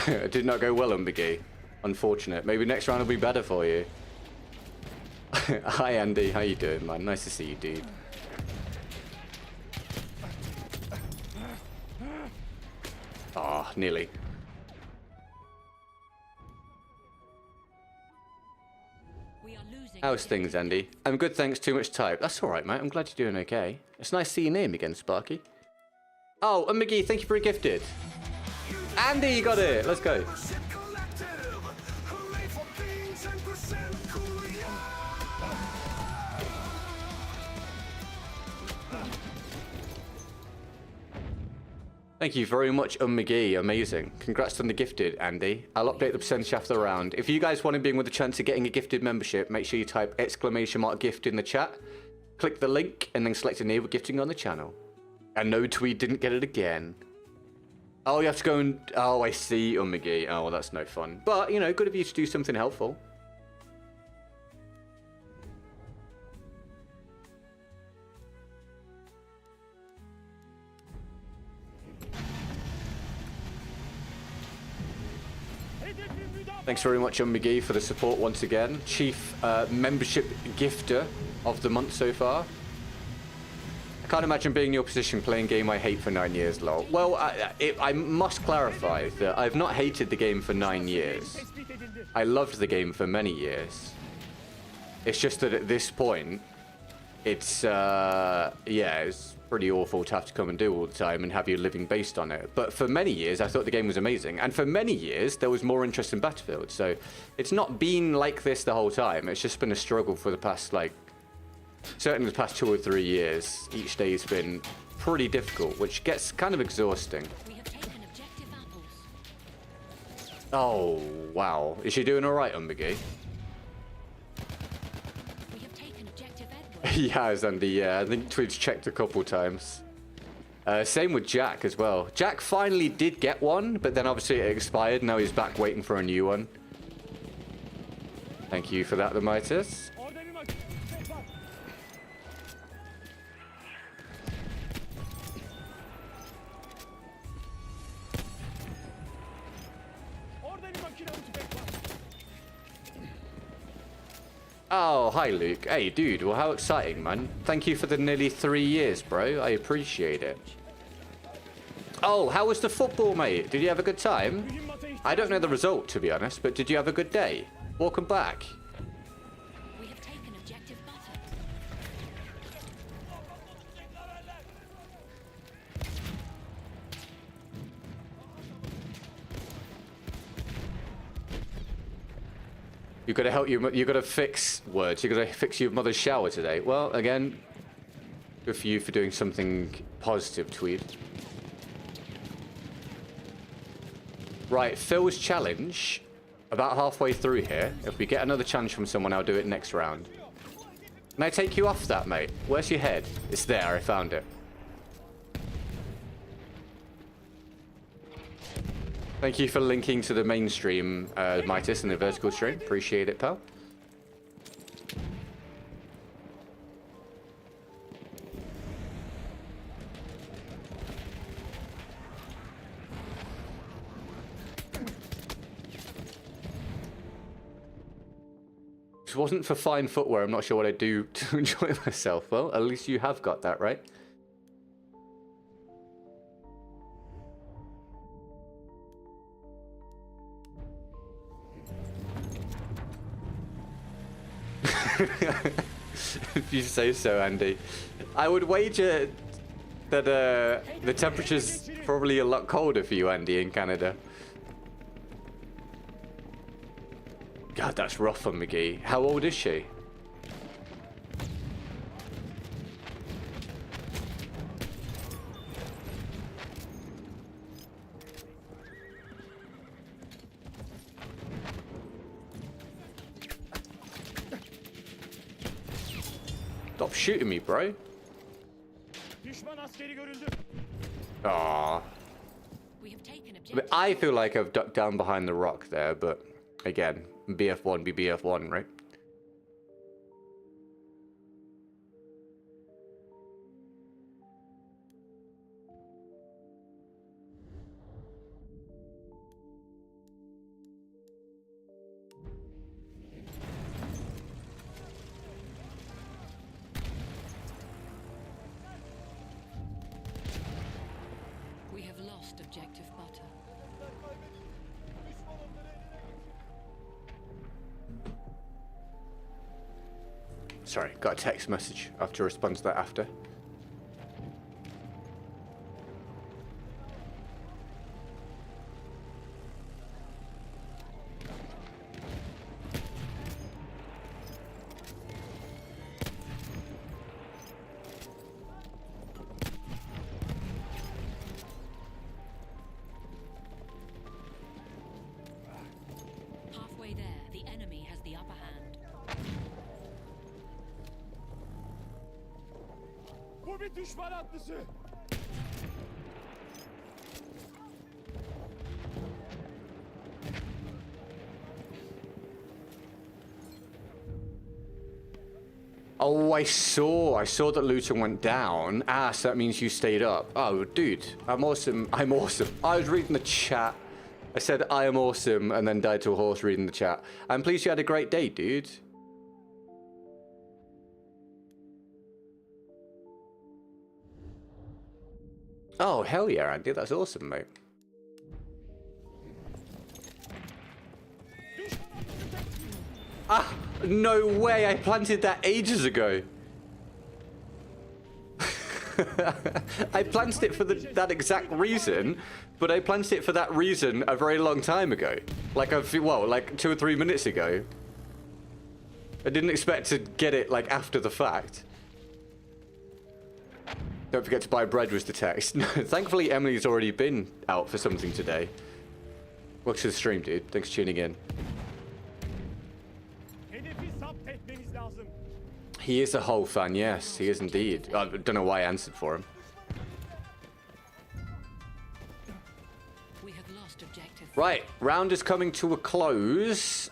It did not go well on McGee. Unfortunate. Maybe next round will be better for you. Hi Andy, how you doing, man? Nice to see you, dude. Ah, nearly. How's things, Andy? I'm good, thanks. Too much type. That's all right, mate. I'm glad you're doing okay. It's nice to see your name again, Sparky. Oh, and McGee, thank you for a gifted. Andy, you got it. Let's go. Thank you very much, McGee. Amazing. Congrats on the gifted, Andy. I'll update the percentage after the round. If you guys want to be in with a chance of getting a gifted membership, make sure you type !gift in the chat. Click the link and then select enable gifting on the channel. And no, Tweed didn't get it again. Oh, you have to go and... Oh, I see, McGee. Oh, well, that's no fun. But, you know, good of you to do something helpful. Thanks very much, McGee, for the support once again. Chief membership gifter of the month so far. I can't imagine being in your position playing a game I hate for 9 years, lol. Well, I must clarify that I've not hated the game for 9 years. I loved the game for many years. It's just that at this point, it's, yeah, it's pretty awful to have to come and do all the time and have your living based on it. But for many years, I thought the game was amazing. And for many years, there was more interest in Battlefield. So it's not been like this the whole time. It's just been a struggle for the past, like, certainly the past 2 or 3 years. Each day's been pretty difficult, which gets kind of exhausting. We have taken objective apples. Oh, wow. Is she doing all right, McGee? We have taken objective Edward. He has, Andy, yeah. I think Tweed's checked a couple times. Same with Jack as well. Jack finally did get one, but then obviously it expired. Now he's back waiting for a new one. Thank you for that, the Midas. Oh, hi, Luke. Hey, dude. Well, how exciting, man. Thank you for the nearly 3 years, bro. I appreciate it. Oh, how was the football, mate? Did you have a good time? I don't know the result, to be honest, but did you have a good day? Welcome back. We have taken objective butter. You gotta help you gotta fix words. You gotta fix your mother's shower today. Well, again, good for you for doing something positive, Tweed. Right, Phil's challenge about halfway through here. If we get another challenge from someone, I'll do it next round. Can I take you off that, mate? Where's your head? It's there. I found it. Thank you for linking to the main stream, Midas, and the vertical stream. Appreciate it, pal. If it wasn't for fine footwear, I'm not sure what I'd do to enjoy myself. Well, at least you have got that, right? If you say so, Andy. I would wager that the temperature's probably a lot colder for you, Andy, in Canada. God, that's rough on McGee. How old is she? Stop shooting me, bro. Aww. I feel like I've ducked down behind the rock there, but again, BF1 be BF1, right? We have lost objective butter. Sorry, got a text message. I have to respond to that after. Halfway there, the enemy has the upper hand. Bu bir düşman atlısı. Oh, I saw that Luton went down. Ah, so that means you stayed up. Oh, dude, I'm awesome. I'm awesome. I was reading the chat. I said I am awesome and then died to a horse reading the chat. I'm pleased you had a great day, dude. Oh, hell yeah, Andy. That's awesome, mate. Ah, no way. I planted that ages ago. I planted it for that exact reason, but I planted it for that reason a very long time ago. Like, like 2 or 3 minutes ago. I didn't expect to get it, like, after the fact. Don't forget to buy bread was the text. Thankfully, Emily's already been out for something today. Welcome to the stream, dude. Thanks for tuning in. He is a Hull fan, yes. He is indeed. I don't know why I answered for him. We have lost objective. Right, round is coming to a close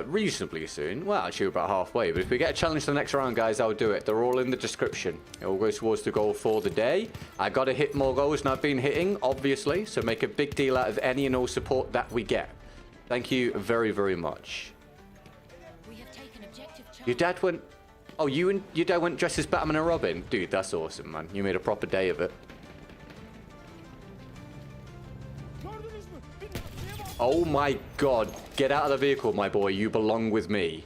reasonably soon. Well, actually about halfway, but if we get a challenge for the next round, guys, I'll do it. They're all in the description. It all goes towards the goal for the day. I got to hit more goals than I've been hitting, obviously, so make a big deal out of any and all support that we get. Thank you very, very much. We have taken objective charge. Your dad went... Oh, you and your dad went dressed as Batman and Robin? Dude, that's awesome, man. You made a proper day of it. Oh my god. Get out of the vehicle, my boy. You belong with me.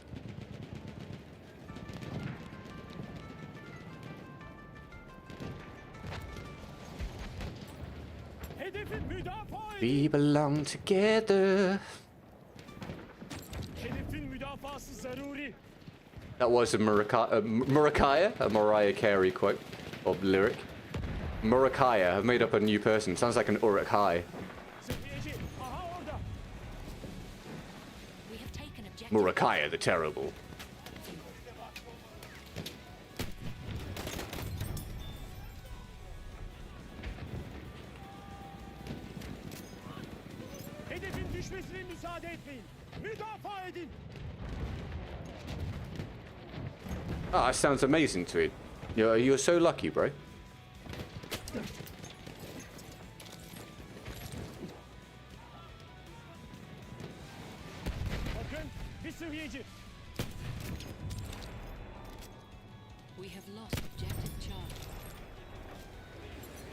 We belong together. That was a Mariah Carey quote, or lyric. Mariah, I've made up a new person. Sounds like an Uruk-hai. Murakaya the Terrible. Hedefin düşmesine müsaade etmeyin. Müdafaa edin. Oh, that sounds amazing, Tweed. You're so lucky, bro. Bakın, bir sıhhiyeci. We have lost objective Charlie.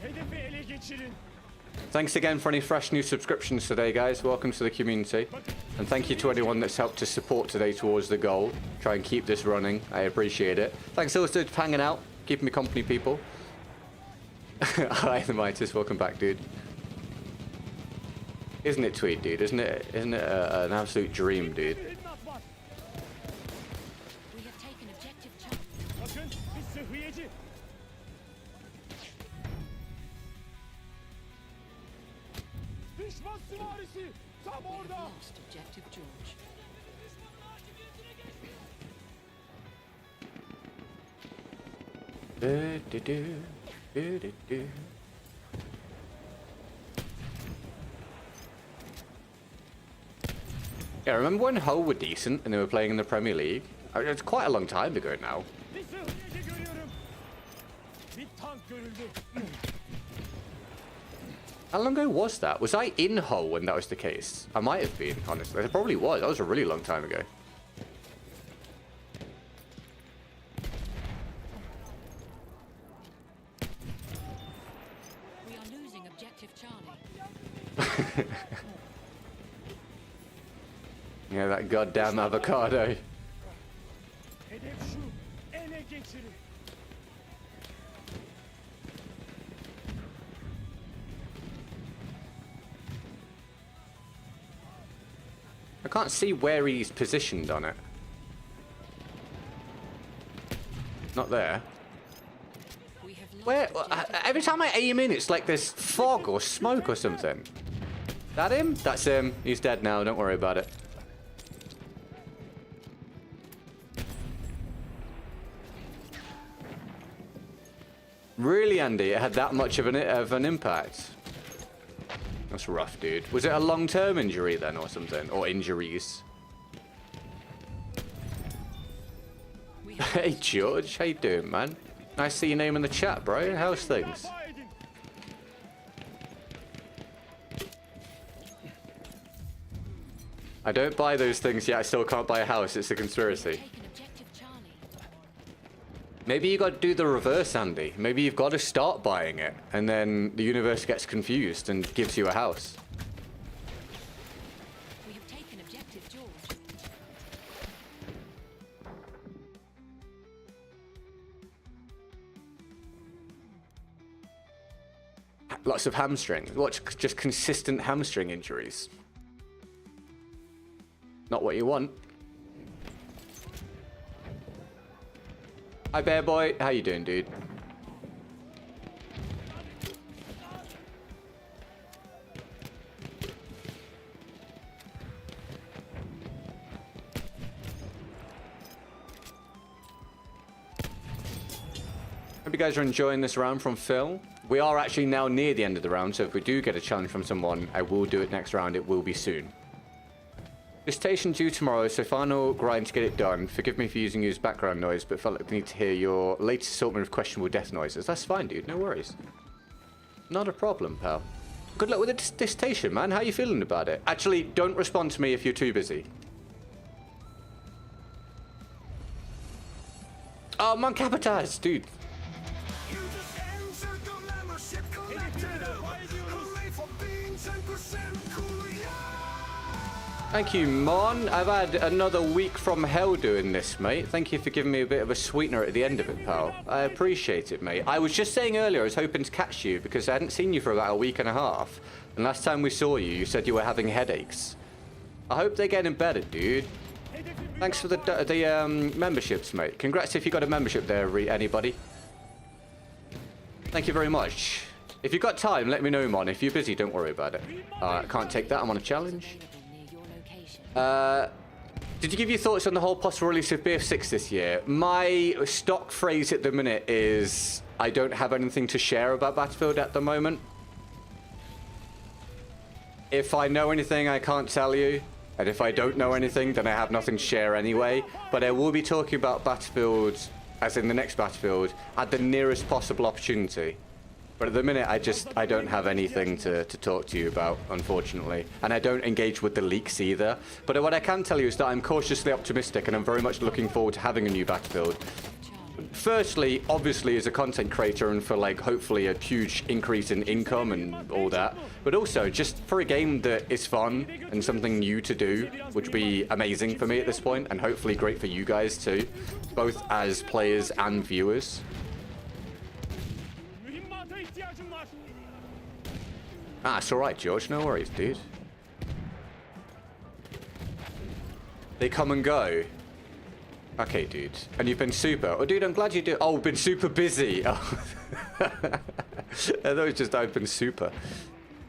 Hedefi ele geçirin. Thanks again for any fresh new subscriptions today, guys. Welcome to the community. And thank you to anyone that's helped to support today towards the goal. Try and keep this running. I appreciate it. Thanks also for hanging out, keeping me company, people. Hi, the Midas. Welcome back, dude. Isn't it, Tweed, dude? Isn't it an absolute dream, dude? Mühimmat var. We have taken objective Charlie. Bakın, bir sıhhiyeci. Düşman süvarisi tam We have orada. lost objective George. Yeah, remember when Hull were decent and they were playing in the Premier League? I mean, it's quite a long time ago now. Bir sıhhiyeci görüyorum. Bir tank görüldü. How long ago was that? Was I in Hull when that was the case? I might have been, honestly. It probably was. That was a really long time ago. We are losing objective Charlie. Yeah, that goddamn avocado. Hedef şu. Ele geçirin. I can't see where he's positioned on it. Not there. We have lost Where? objective Every time I aim in, it's like there's fog or smoke or something. That him? That's him. He's dead now. Don't worry about it. Really, Andy? It had that much of an impact? That's rough, dude. Was it a long-term injury then or something? Or injuries? We have Hey, George. How you doing, man? Nice to see your name in the chat, bro. How's things? Müdafaa edin. I don't buy those things yet. I still can't buy a house. It's a conspiracy. taken objective Charlie. Maybe you got to do the reverse, Andy. Maybe you've got to start buying it, and then the universe gets confused and gives you a house. We have taken objective George. Lots of hamstring. What? Just consistent hamstring injuries. Not what you want. Hi, Bear Boy. How you doing, dude? Hope you guys are enjoying this round from Phil. We are actually now near the end of the round, so if we do get a challenge from someone, I will do it next round. It will be soon. Dissertation due tomorrow, so final grind to get it done. Forgive me for using you as background noise, but felt like we need to hear your latest assortment of questionable death noises. That's fine, dude. No worries. Not a problem, pal. Good luck with the dissertation, man. How you feeling about it? Actually, don't respond to me if you're too busy. Oh, man, Capitaz, dude. Thank you, Mon. I've had another week from hell doing this, mate. Thank you for giving me a bit of a sweetener at the end of it, pal. I appreciate it, mate. I was just saying earlier I was hoping to catch you because I hadn't seen you for about a week and a half. And last time we saw you, you said you were having headaches. I hope they're getting better, dude. Thanks for the memberships, mate. Congrats if you got a membership there, anybody. Thank you very much. If you've got time, let me know, Mon. If you're busy, don't worry about it. I can't take that. I'm on a challenge. Available near your location. Did you give your thoughts on the whole possible release of BF6 this year? My stock phrase at the minute is I don't have anything to share about Battlefield at the moment. If I know anything, I can't tell you. And if I don't know anything, then I have nothing to share anyway. But I will be talking about Battlefield, as in the next Battlefield, at the nearest possible opportunity. But at the minute, I don't have anything to talk to you about, unfortunately. And I don't engage with the leaks either. But what I can tell you is that I'm cautiously optimistic, and I'm very much looking forward to having a new Battlefield. Firstly, obviously, as a content creator, and for, like, hopefully a huge increase in income and all that. But also, just for a game that is fun and something new to do, which would be amazing for me at this point, and hopefully great for you guys too, both as players and viewers. Ah, it's alright, George. No worries, dude. They come and go. Okay, dude. And you've been super. Oh, dude, I'm glad you do. Oh, been super busy. Oh. I thought it was just I've been super.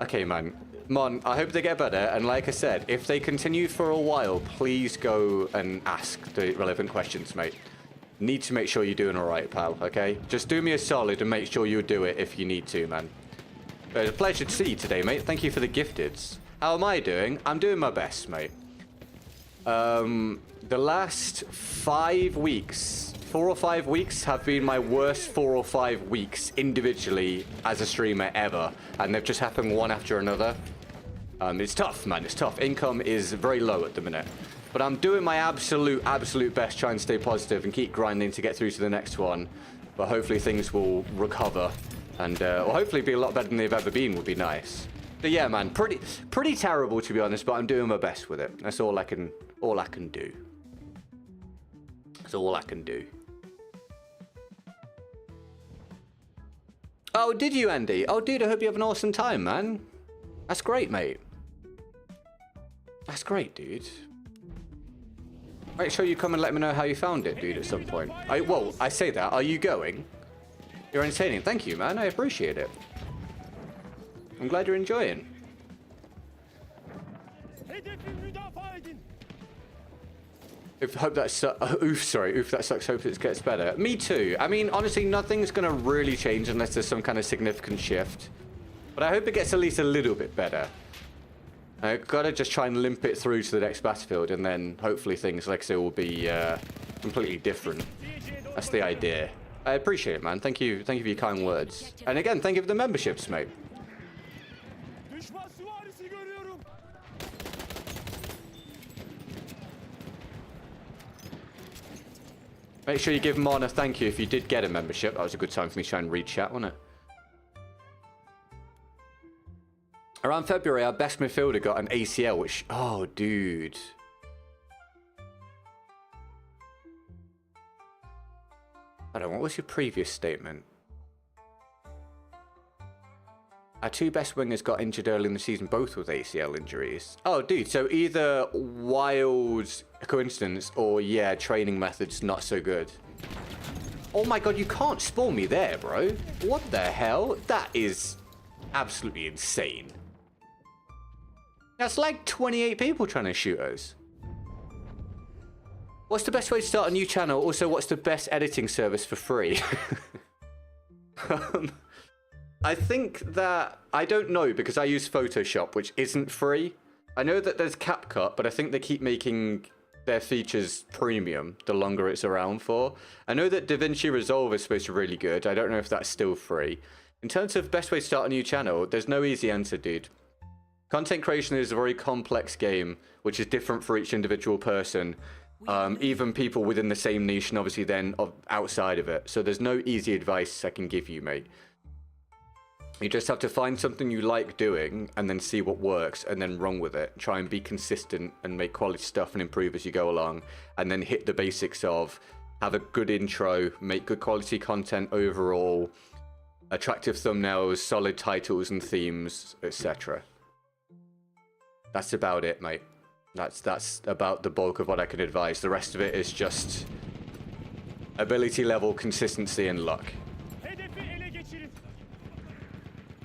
Okay, man. Mon, I hope they get better. And like I said, if they continue for a while, please go and ask the relevant questions, mate. Need to make sure you're doing all right, pal, okay? Just do me a solid and make sure you do it if you need to, man. But it's a pleasure to see you today, mate. Thank you for the gifteds. How am I doing? I'm doing my best, mate. The last 5 weeks, 4 or 5 weeks, have been my worst 4 or 5 weeks individually as a streamer ever. And they've just happened one after another. It's tough, man. It's tough. Income is very low at the minute. But I'm doing my absolute best, trying to stay positive and keep grinding to get through to the next one. But hopefully things will recover. And or hopefully be a lot better than they've ever been would be nice. But yeah, man, pretty terrible to be honest, but I'm doing my best with it. That's all I can do. That's all I can do. Oh, did you, Andy? Oh, dude, I hope you have an awesome time, man. That's great, mate. That's great, dude. Make sure you come and let me know how you found it, dude, at some point. Well, I say that. Are you going? You're entertaining. Thank you, man. I appreciate it. I'm glad you're enjoying. Hope that sucks. Oof, sorry. Oof, that sucks. Hope it gets better. Me too. I mean, honestly, nothing's going to really change unless there's some kind of significant shift. But I hope it gets at least a little bit better. I've got to just try and limp it through to the next Battlefield, and then hopefully things, like I say, will be completely different. That's the idea. I appreciate it, man. Thank you for your kind words. And again, thank you for the memberships, mate. Make sure you give Mon a thank you if you did get a membership. That was a good time for me to try and read chat, wasn't it? Around February, our best midfielder got an ACL, which... Oh, dude. I don't know, what was your previous statement? Our 2 best wingers got injured early in the season, both with ACL injuries. Oh, dude, so either wild coincidence or, yeah, training methods not so good. Oh my god, you can't spawn me there, bro. What the hell? That is absolutely insane. That's like 28 people trying to shoot us. What's the best way to start a new channel? Also, what's the best editing service for free? I think that... I don't know, because I use Photoshop, which isn't free. I know that there's CapCut, but I think they keep making their features premium the longer it's around for. I know that DaVinci Resolve is supposed to be really good. I don't know if that's still free. In terms of best way to start a new channel, there's no easy answer, dude. Content creation is a very complex game, which is different for each individual person. Even people within the same niche, and obviously then outside of it. So there's no easy advice I can give you, mate. You just have to find something you like doing and then see what works and then run with it. Try and be consistent and make quality stuff and improve as you go along. And then hit the basics of have a good intro, make good quality content overall, attractive thumbnails, solid titles and themes, etc. That's about it, mate. That's about the bulk of what I can advise. The rest of it is just ability level, consistency, and luck.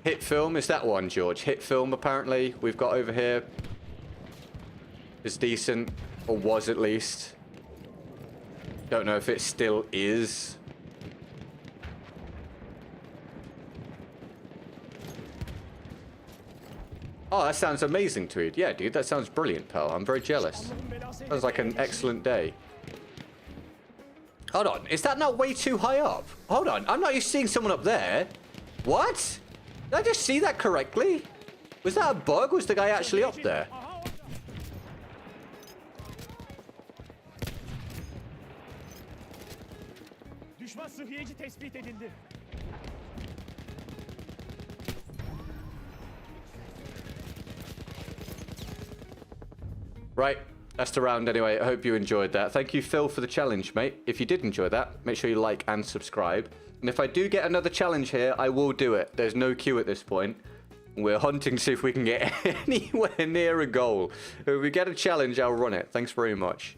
Hit film is that one, George. Hit film apparently we've got over here is decent. Or was at least. Don't know if it still is. Oh, that sounds amazing, Tweed. Yeah, dude, that sounds brilliant, pal. I'm very jealous. Sounds like an excellent day. Hold on, is that not way too high up? Hold on, I'm not used to seeing someone up there. What? Did I just see that correctly? Was that a bug? Was the guy actually up there? Düşman sıhhiyeci tespit edildi. Right, that's the round anyway. I hope you enjoyed that. Thank you, Phil, for the challenge, mate. If you did enjoy that, make sure you like and subscribe. And if I do get another challenge here, I will do it. There's no queue at this point. We're hunting to see if we can get anywhere near a goal. If we get a challenge, I'll run it. Thanks very much.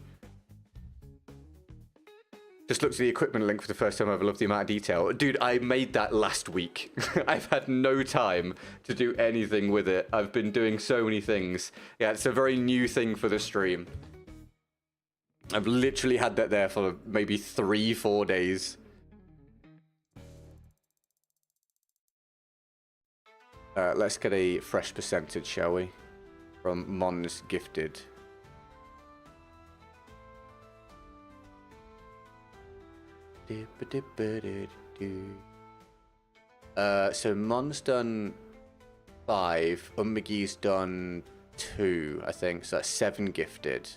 Just looked at the equipment link for the first time ever. Love the amount of detail. Dude, I made that last week. I've had no time to do anything with it. I've been doing so many things. Yeah, it's a very new thing for the stream. I've literally had that there for maybe 3-4 days. Let's get a fresh percentage, shall we? From Mons Gifted. So Mon's done 5, McGee's done 2, I think, so that's 7 gifted.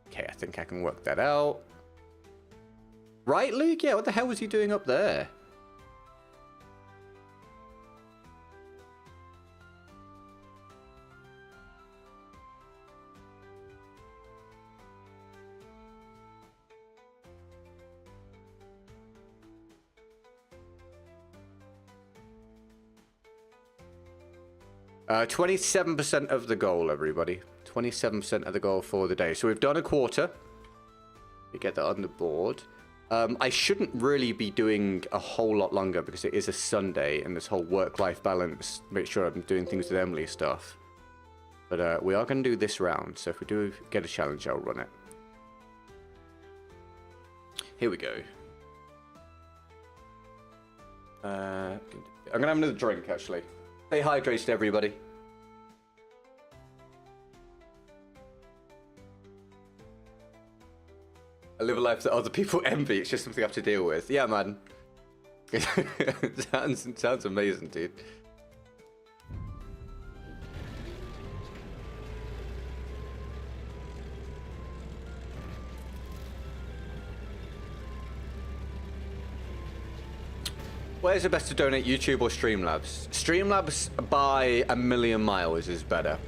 Okay, I think I can work that out. Right, Luke? Yeah, what the hell was he doing up there? Uh, 27% of the goal, everybody. 27% of the goal for the day. So we've done a quarter. We get that on the board. I shouldn't really be doing a whole lot longer because it is a Sunday and this whole work-life balance. Make sure I'm doing things with Emily stuff. But we are going to do this round. So if we do get a challenge, I'll run it. Here we go. I'm going to have another drink, actually. Stay hydrated, everybody. I live a life that other people envy. It's just something I have to deal with. Yeah, man. sounds amazing, dude. Where's it best to donate, YouTube or Streamlabs? Streamlabs by a million miles is better.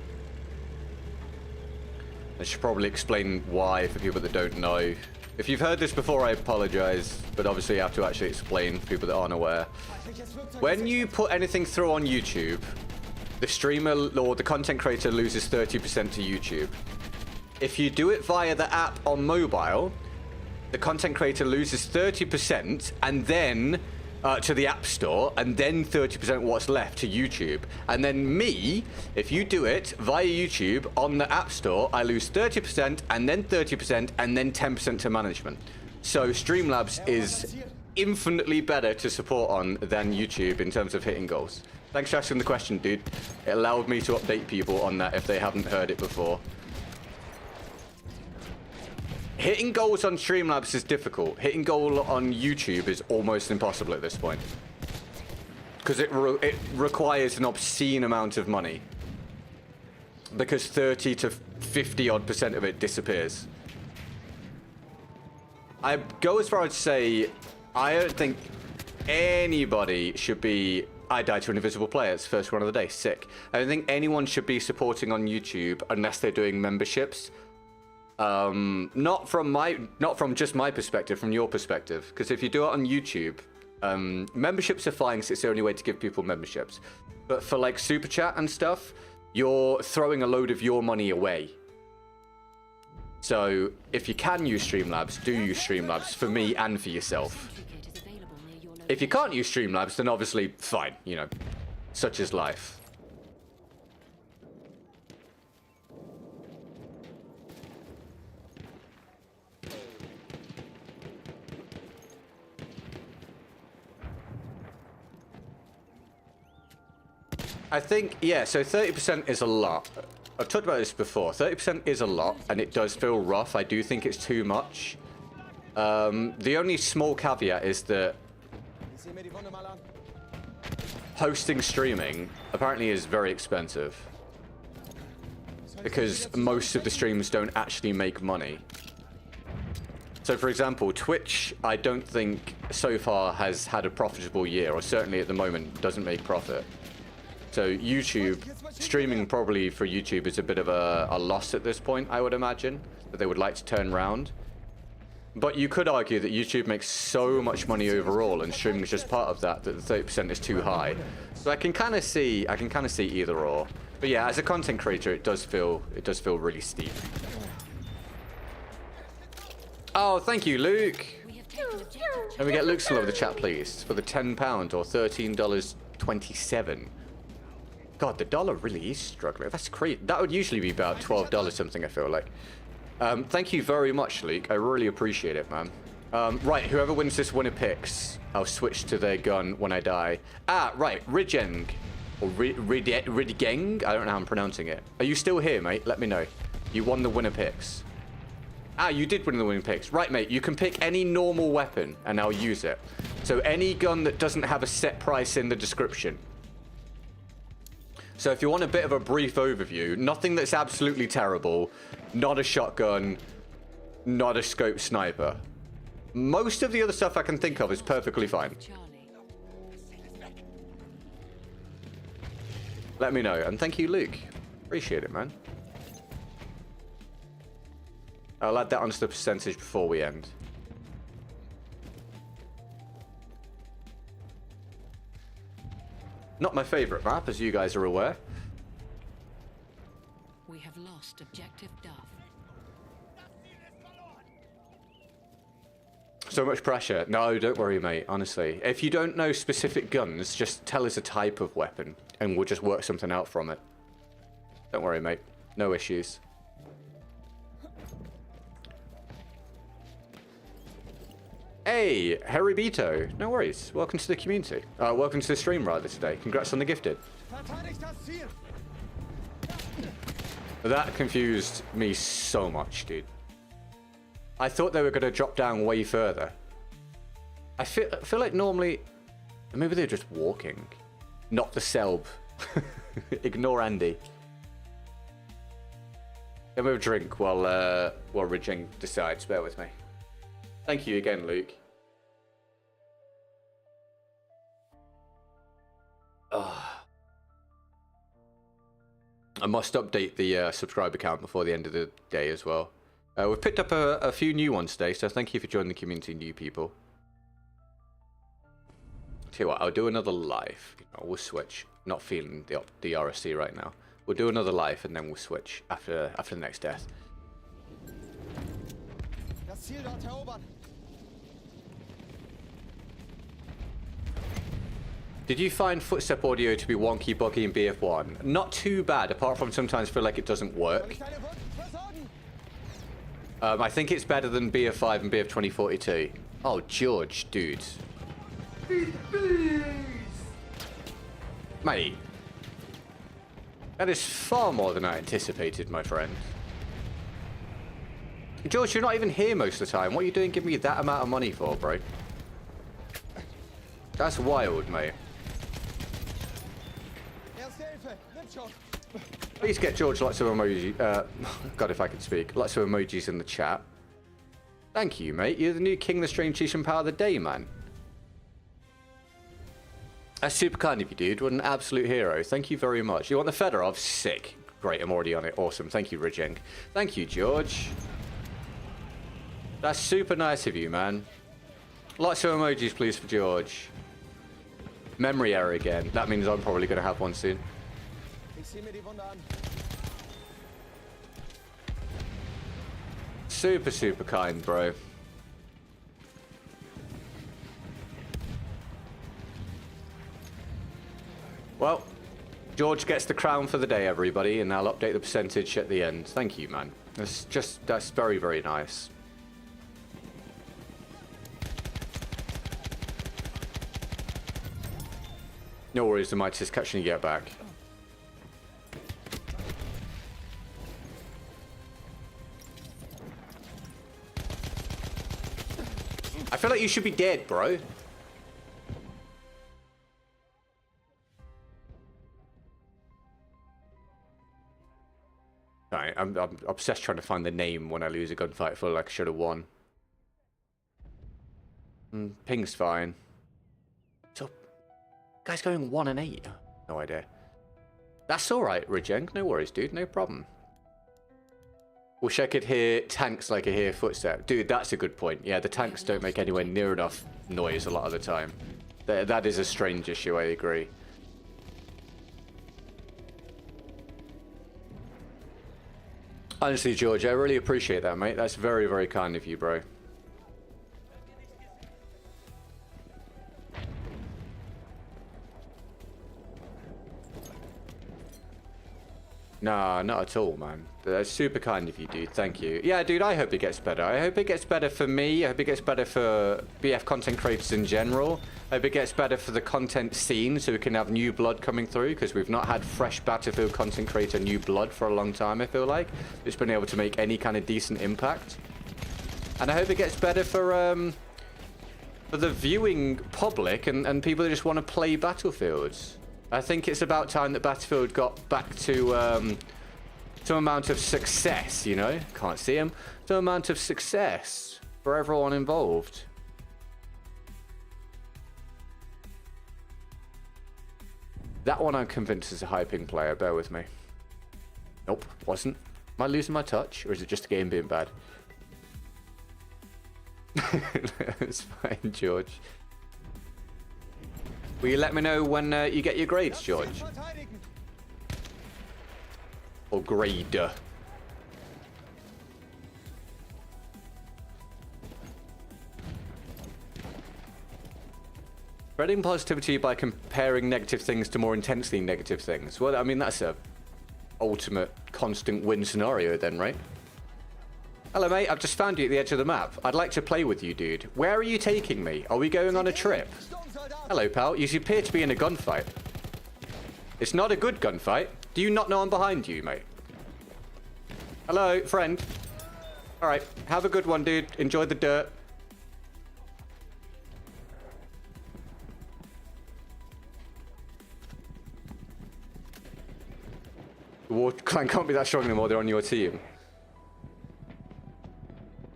I should probably explain why for people that don't know. If you've heard this before, I apologize, but obviously you have to actually explain for people that aren't aware. When you put anything through on YouTube, the streamer or the content creator loses 30% to YouTube. If you do it via the app on mobile, the content creator loses 30% and then to the App Store, and then 30% what's left to YouTube. And then me, if you do it via YouTube on the App Store, I lose 30% and then 30% and then 10% to management. So Streamlabs is infinitely better to support on than YouTube in terms of hitting goals. Thanks for asking the question, dude. It allowed me to update people on that if they haven't heard it before. Hitting goals on Streamlabs is difficult. Hitting goal on YouTube is almost impossible at this point. Because it requires an obscene amount of money. Because 30 to 50 odd % of it disappears. I go as far as to say, I don't think anybody should be... I died to an invisible player. It's the first one of the day. Sick. I don't think anyone should be supporting on YouTube unless they're doing memberships. Not from just my perspective, from your perspective. Because if you do it on YouTube, memberships are fine because it's the only way to give people memberships. But for like Super Chat and stuff, you're throwing a load of your money away. So if you can use Streamlabs, do use Streamlabs for me and for yourself. If you can't use Streamlabs, then obviously fine, you know, such is life. I think, yeah, so 30% is a lot. I've talked about this before. 30% is a lot, and it does feel rough. I do think it's too much. The only small caveat is that Ich sehe mir die Wunde mal an. hosting streaming apparently is very expensive. Because most of the streams don't actually make money. So for example, Twitch, I don't think so far has had a profitable year, or certainly at the moment doesn't make profit. So YouTube, streaming probably for YouTube is a bit of a loss at this point, I would imagine, that they would like to turn around. But you could argue that YouTube makes so much money overall, and streaming is just part of that, that the 30% is too high. So I can kind of see either or. But yeah, as a content creator, it does feel really steep. Oh, thank you, Luke. And we get Luke's all over the chat, please, for the £10 or $13.27. God, the dollar really is struggling. That's crazy. That would usually be about $12 something, I feel like. Thank you very much, Luke. I really appreciate it, man. Right, whoever wins this winner picks, I'll switch to their gun when I die. Ah, right, Ridgeng. Or Ridgeng? I don't know how I'm pronouncing it. Are you still here, mate? Let me know. You won the winner picks. Ah, you did win the winner picks. Right, mate, you can pick any normal weapon, and I'll use it. So any gun that doesn't have a set price in the description. So if you want a bit of a brief overview, nothing that's absolutely terrible, not a shotgun, not a scope sniper. Most of the other stuff I can think of is perfectly fine. Let me know, and thank you, Luke. Appreciate it, man. I'll add that onto the percentage before we end. Not my favorite map, as you guys are aware. We have lost objective Duff. So much pressure. No, don't worry, mate, honestly. If you don't know specific guns, just tell us a type of weapon, and we'll just work something out from it. Don't worry, mate. No issues. Hey, Heribito. No worries. Welcome to the community. Welcome to the stream, rather, today. Congrats on the gifted. Verteidigt das Ziel. That confused me so much, dude. I thought they were going to drop down way further. I feel like normally... Maybe they're just walking. Not the Selb. Ignore Andy. Let me have a drink while Ridgeng decides. Bear with me. Thank you again, Luke. I must update the subscriber count before the end of the day as well. We've picked up a few new ones today, so thank you for joining the community, new people. Tell you what, I'll do another live. We'll switch. Not feeling the RSC right now. We'll do another live and then we'll switch after the next death. Das Ziel dort erobern. Did you find footstep audio to be wonky, buggy in BF1? Not too bad, apart from sometimes feel like it doesn't work. Soll ich deine Wunden versorgen? I think it's better than BF5 and BF 2042. Oh, George, dude. Mate. That is far more than I anticipated, my friend. George, you're not even here most of the time. What are you doing giving me that amount of money for, bro? That's wild, mate. Erste Hilfe. Nimm schon. Please get George lots of emoji. God, if I could speak. Lots of emojis in the chat. Thank you, mate. You're the new king of the stream, chief and power of the day, man. That's super kind of you, dude. What an absolute hero. Thank you very much. You want the Fedorov? Sick. Great, I'm already on it. Awesome. Thank you, Ridgeng. Thank you, George. That's super nice of you, man. Lots of emojis, please, for George. Memory error again. That means I'm probably going to have one soon. Ich sehe mir die Wunde an. Super, super kind, bro. Well, George gets the crown for the day, everybody, and I'll update the percentage at the end. Thank you, man. That's very, very nice. No worries, the might just catching you get back. feel like you should be dead, bro. Alright, I'm obsessed trying to find the name when I lose a gunfight. I feel like I should have won. Ping's fine. So, guy's going 1 and 8. No idea. That's alright, Rejeng. No worries, dude. No problem. Wish I could hear tanks like I hear footsteps. Dude, that's a good point. Yeah, the tanks don't make anywhere near enough noise a lot of the time. That is a strange issue, I agree. Honestly, George, I really appreciate that, mate. That's very, very kind of you, bro. Nah, not at all, man. That's super kind of you, dude. Thank you. Yeah, dude, I hope it gets better. I hope it gets better for me. I hope it gets better for BF content creators in general. I hope it gets better for the content scene so we can have new blood coming through, because we've not had fresh Battlefield content creator new blood for a long time, I feel like. It's been able to make any kind of decent impact. And I hope it gets better for the viewing public and people that just want to play Battlefields. I think it's about time that Battlefield got back to some amount of success, you know? Can't see him. Some amount of success for everyone involved. That one I'm convinced is a high ping player. Bear with me. Nope, wasn't. Am I losing my touch, or is it just the game being bad? It's fine, George. Will you let me know when you get your grades, George? Or grade. Spreading positivity by comparing negative things to more intensely negative things. Well, I mean, that's a ultimate constant win scenario then, right? Hello, mate. I've just found you at the edge of the map. I'd like to play with you, dude. Where are you taking me? Are we going on a trip? Hello, pal. You appear to be in a gunfight. It's not a good gunfight. Do you not know I'm behind you, mate? Hello, friend. All right. Have a good one, dude. Enjoy the dirt. The War Clan can't be that strong anymore. They're on your team.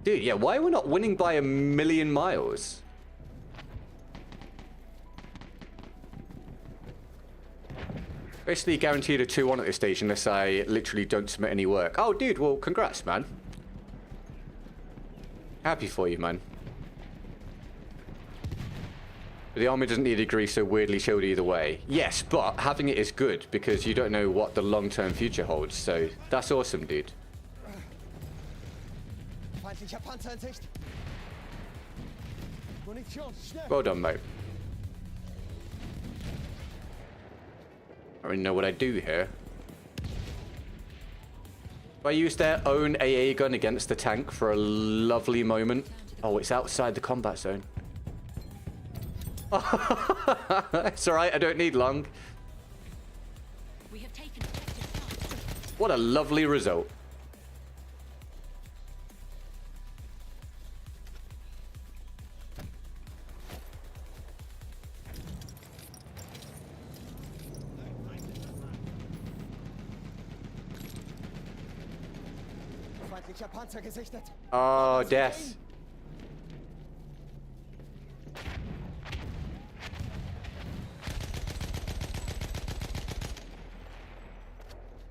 Dude, yeah, why are we not winning by 1,000,000 miles? Basically guaranteed a 2-1 at this stage unless I literally don't submit any work. Oh, dude, well, congrats, man. Happy for you, man. The army doesn't need a degree, so weirdly showed either way. Yes, but having it is good because you don't know what the long-term future holds, so that's awesome, dude. Well done, mate. I don't really know what I do here. Do I use their own AA gun against the tank for a lovely moment? Oh, it's outside the combat zone. It's alright, I don't need long. We have taken effective. What a lovely result. Oh, death.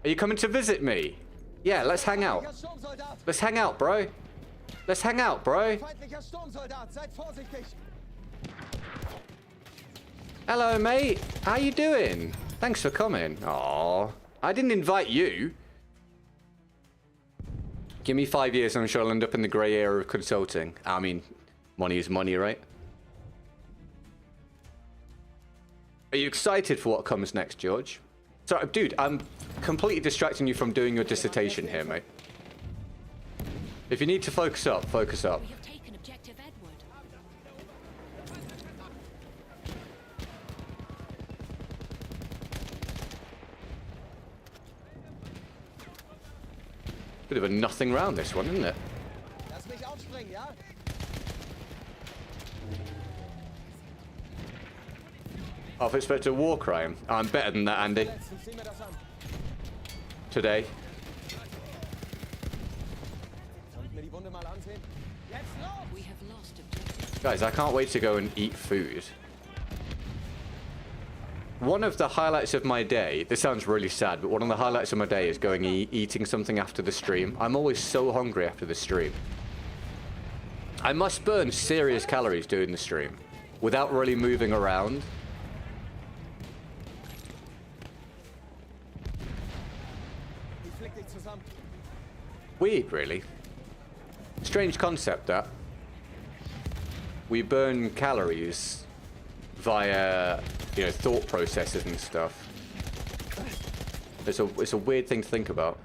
Are you coming to visit me? Yeah, let's hang out. Let's hang out, bro. Let's hang out, bro. Hello, mate. How you doing? Thanks for coming. Aw, I didn't invite you. Give me 5 years and I'm sure I'll end up in the grey area of consulting. I mean, money is money, right? Are you excited for what comes next, George? Sorry, dude, I'm completely distracting you from doing your dissertation here, mate. If you need to focus up, focus up. We have taken objective Edward. Bit of a nothing round, this one, isn't it? Oh, if it's supposed to a war crime. I'm better than that, Andy. Letzten, sieh mir das an. Today. Soll ich mir die Wunde mal ansehen? Jetzt los! We have lost objective. Guys, I can't wait to go and eat food. One of the highlights of my day, this sounds really sad, but one of the highlights of my day is going eating something after the stream. I'm always so hungry after the stream. I must burn serious calories doing the stream without really moving around. Ich flick dich zusammen. Weird, really. Strange concept, that. We burn calories via, you know, thought processes and stuff. It's a weird thing to think about.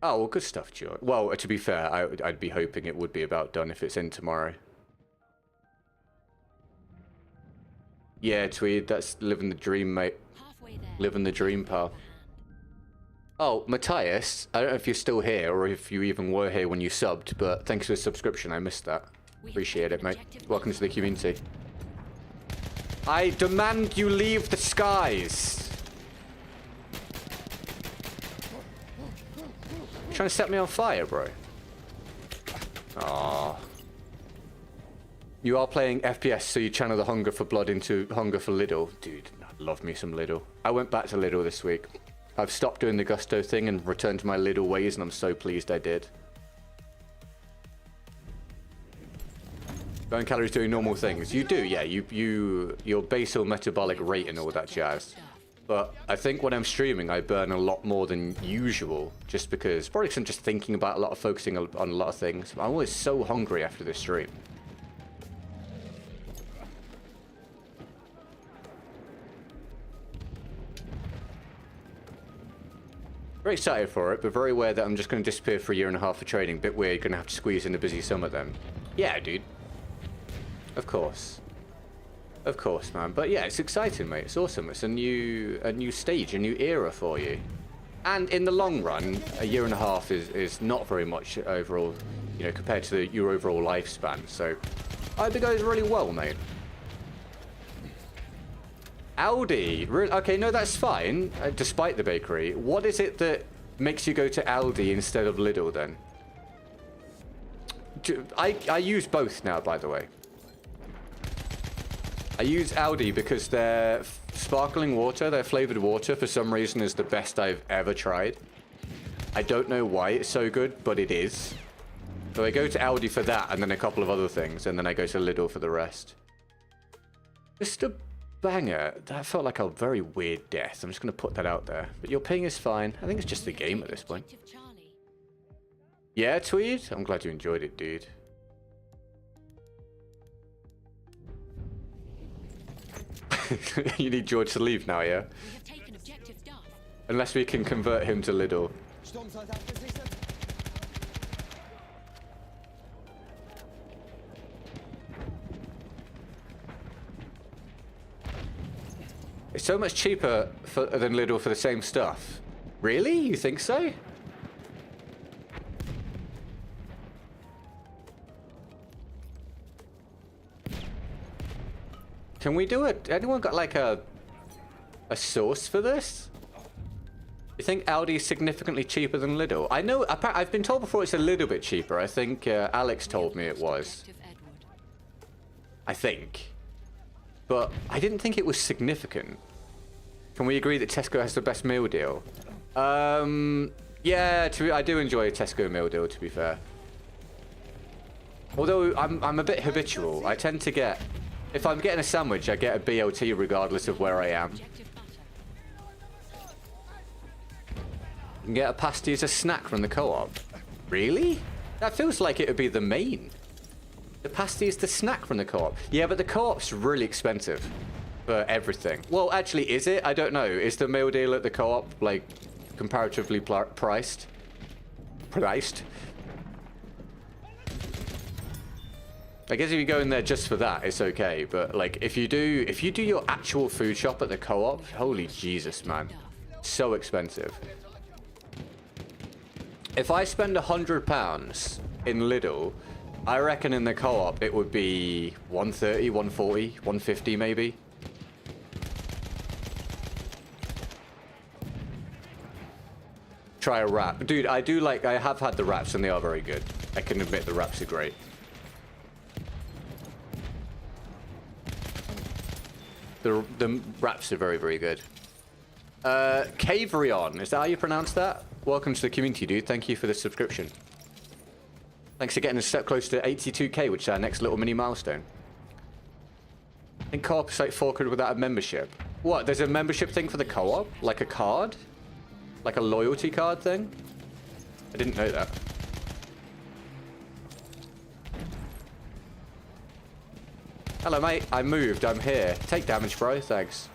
Oh, well, good stuff, George. Well, to be fair, I'd be hoping it would be about done if it's in tomorrow. Yeah, Tweed, that's living the dream, mate. Halfway there. Living the dream, pal. Oh, Matthias, I don't know if you're still here or if you even were here when you subbed, but thanks for the subscription. I missed that. Appreciate it, mate. Welcome to the community. I demand you leave the skies. Trying to set me on fire, bro. Aww. You are playing FPS, so you channel the hunger for blood into hunger for Lidl. Dude, I love me some Lidl. I went back to Lidl this week. I've stopped doing the Gusto thing and returned to my Lidl ways, and I'm so pleased I did. Burn calories doing normal things. You do, yeah. Your basal metabolic rate and all that jazz. But I think when I'm streaming, I burn a lot more than usual, just because, probably because I'm just thinking about a lot of focusing on a lot of things. I'm always so hungry after this stream. Very excited for it, but very aware that I'm just going to disappear for a year and a half for training. Bit weird, going to have to squeeze in a busy summer then. Yeah, dude. Of course. Of course, man. But yeah, it's exciting, mate. It's awesome. It's a new stage, a new era for you. And in the long run, a year and a half is not very much overall, you know, compared to your overall lifespan. So I hope it goes really well, mate. Aldi. Okay, no, that's fine, despite the bakery. What is it that makes you go to Aldi instead of Lidl, then? I use both now, by the way. I use Aldi because their sparkling water, their flavored water, for some reason is the best I've ever tried. I don't know why it's so good, but it is. So I go to Aldi for that, and then a couple of other things, and then I go to Lidl for the rest. Mr. Banger, that felt like a very weird death. I'm just going to put that out there. But your ping is fine. I think it's just the game at this point. Yeah, Tweed? I'm glad you enjoyed it, dude. You need George to leave now, yeah? We have taken objective Duff. Unless we can convert him to Lidl. Sturmsoldat gesichtet. It's so much cheaper than Lidl for the same stuff. Really? You think so? Can we do it? Anyone got like a source for this? You think Aldi is significantly cheaper than Lidl? I know, I've been told before it's a little bit cheaper. I think Alex told me it was. I think. But I didn't think it was significant. Can we agree that Tesco has the best meal deal? Yeah, I do enjoy a Tesco meal deal, to be fair. Although I'm a bit habitual. I tend to get... If I'm getting a sandwich, I get a BLT regardless of where I am. You can get a pasty as a snack from the co-op. Really? That feels like it would be the main. The pasty is the snack from the co-op. Yeah, but the co-op's really expensive for everything. Well, actually, is it? I don't know. Is the meal deal at the co-op, like, comparatively priced? I guess if you go in there just for that, it's okay. But like, if you do your actual food shop at the co-op, holy Jesus, man, so expensive. If I spend £100 in Lidl, I reckon in the co-op it would be 130, 140, 150 maybe. Try a wrap. Dude, I have had the wraps and they are very good. I can admit the wraps are great. The wraps are very, very good. Caverion, is that how you pronounce that? Welcome to the community, dude. Thank you for the subscription. Thanks for getting a step closer to 82k, which is our next little mini milestone. I think co-op is like 4 quid without a membership. What, there's a membership thing for the co-op? Like a card? Like a loyalty card thing? I didn't know that. Hello, mate. I moved. I'm here. Take damage, bro. Thanks.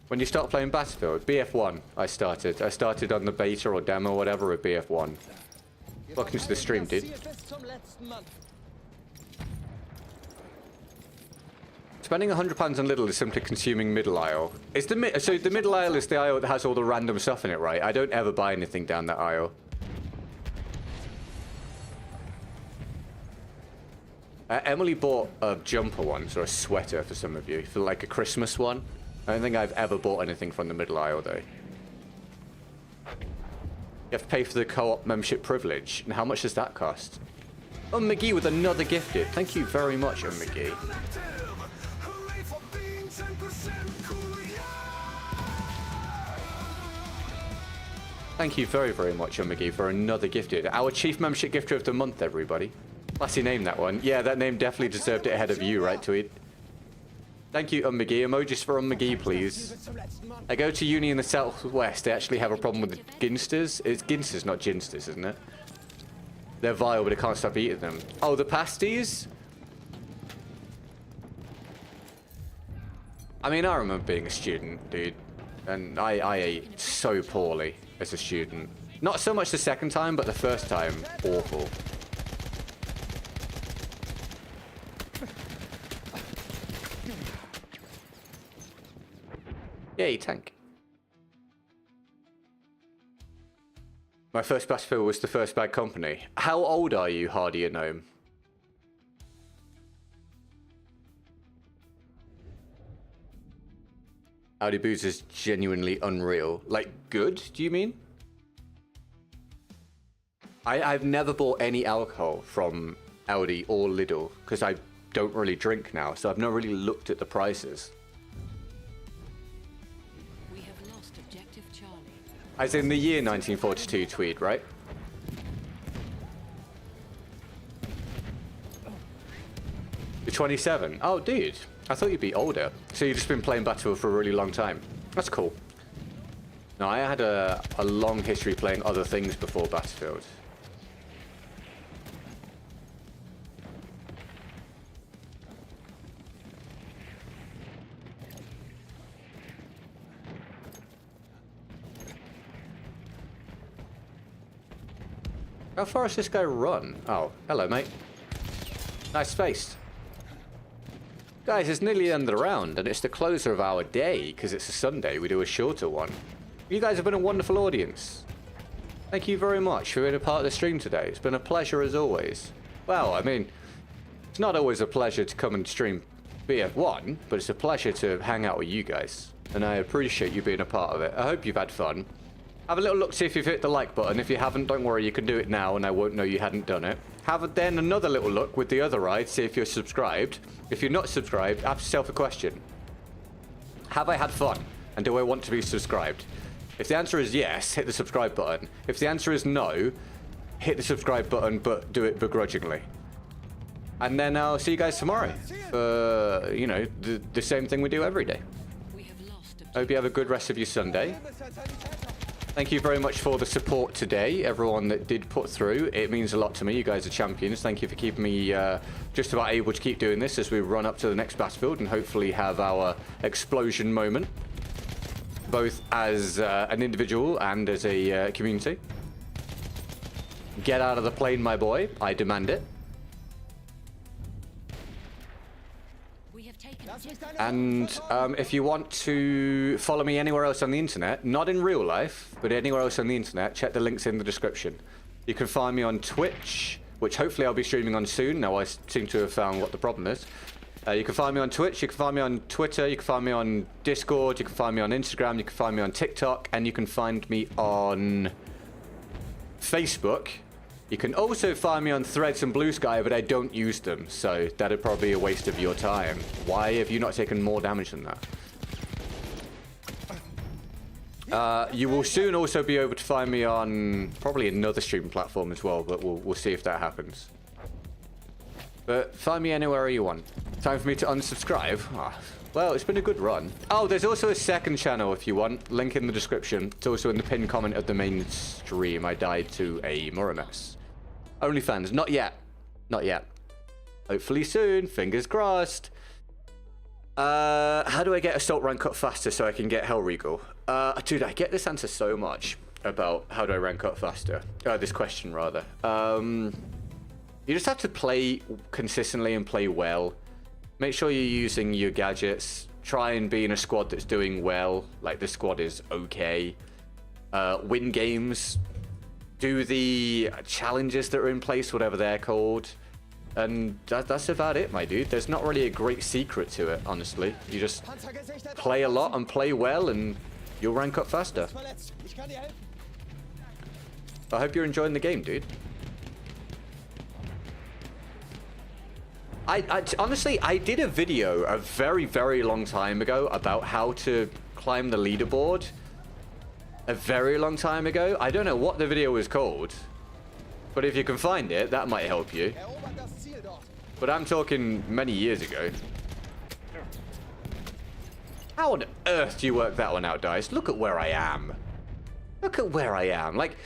When you start playing Battlefield, BF1, I started on the beta or demo or whatever with BF1. Welcome to the stream, dude. Spending £100 on Lidl is simply consuming middle aisle. Is so the middle aisle is the aisle that has all the random stuff in it, right? I don't ever buy anything down that aisle. Emily bought a jumper once, or a sweater for some of you, for like a Christmas one. I don't think I've ever bought anything from the middle aisle, though. You have to pay for the co-op membership privilege. And how much does that cost? Oh, McGee with another gifted. Thank you very much, McGee. Thank you very, very much, McGee, for another gifted. Our chief membership gifter of the month, everybody. Classy name, that one. Yeah, that name definitely deserved it ahead of you, right, Tweed? Thank you, McGee. Emojis for McGee, please. I go to uni in the southwest. They actually have a problem with the ginsters. It's ginsters, not ginsters, isn't it? They're vile, but I can't stop eating them. Oh, the pasties? I mean, I remember being a student, dude. And I ate so poorly as a student. Not so much the second time, but the first time, awful. Yay, tank. My first Battlefield was the first Bad Company. How old are you, Hardy and Gnome? Audi booze is genuinely unreal. Like, good, do you mean? I've never bought any alcohol from Audi or Lidl, because I don't really drink now, so I've not really looked at the prices. As in the year 1942, Tweed, right? You're 27? Oh, dude. I thought you'd be older. So you've just been playing Battlefield for a really long time. That's cool. No, I had a long history playing other things before Battlefield. How far has this guy run? Oh, hello, mate. Nice face. Guys, it's nearly the end of the round, and it's the closer of our day, because it's a Sunday. We do a shorter one. You guys have been a wonderful audience. Thank you very much for being a part of the stream today. It's been a pleasure as always. Well, I mean, it's not always a pleasure to come and stream BF1, but it's a pleasure to hang out with you guys. And I appreciate you being a part of it. I hope you've had fun. Have a little look, see if you've hit the like button. If you haven't, don't worry, you can do it now and I won't know you hadn't done it. Have then another little look with the other eye, see if you're subscribed. If you're not subscribed, ask yourself a question. Have I had fun? And do I want to be subscribed? If the answer is yes, hit the subscribe button. If the answer is no, hit the subscribe button, but do it begrudgingly. And then I'll see you guys tomorrow for, you know, the same thing we do every day. Hope you have a good rest of your Sunday. Thank you very much for the support today, everyone that did put through. It means a lot to me. You guys are champions. Thank you for keeping me just about able to keep doing this as we run up to the next Battlefield and hopefully have our explosion moment, both as an individual and as a community. Get out of the plane, my boy. I demand it. And if you want to follow me anywhere else on the internet, not in real life, but anywhere else on the internet, check the links in the description. You can find me on Twitch, which hopefully I'll be streaming on soon. Now I seem to have found what the problem is. You can find me on Twitch, you can find me on Twitter, you can find me on Discord, you can find me on Instagram, you can find me on TikTok, and you can find me on Facebook. You can also find me on Threads and Blue Sky, but I don't use them, so that'd probably be a waste of your time. Why have you not taken more damage than that? You will soon also be able to find me on probably another streaming platform as well, but we'll see if that happens. But find me anywhere you want. Time for me to unsubscribe. Oh, well, it's been a good run. Oh, there's also a second channel if you want. Link in the description. It's also in the pinned comment of the main stream. I died to a Murames. OnlyFans. Not yet. Not yet. Hopefully soon. Fingers crossed. How do I get Assault rank up faster so I can get Hell Regal? Dude, I get this answer so much about how do I rank up faster. This question, rather. You just have to play consistently and play well. Make sure you're using your gadgets. Try and be in a squad that's doing well. Like, this squad is okay. Win games. Do the challenges that are in place, whatever they're called. And that's about it, my dude. There's not really a great secret to it, honestly. You just play a lot and play well, and you'll rank up faster. I hope you're enjoying the game, dude. Honestly, I did a video a very, very long time ago about how to climb the leaderboard. A very long time ago. I don't know what the video was called. But if you can find it, that might help you. But I'm talking many years ago. How on earth do you work that one out, Dice? Look at where I am. Look at where I am. Like,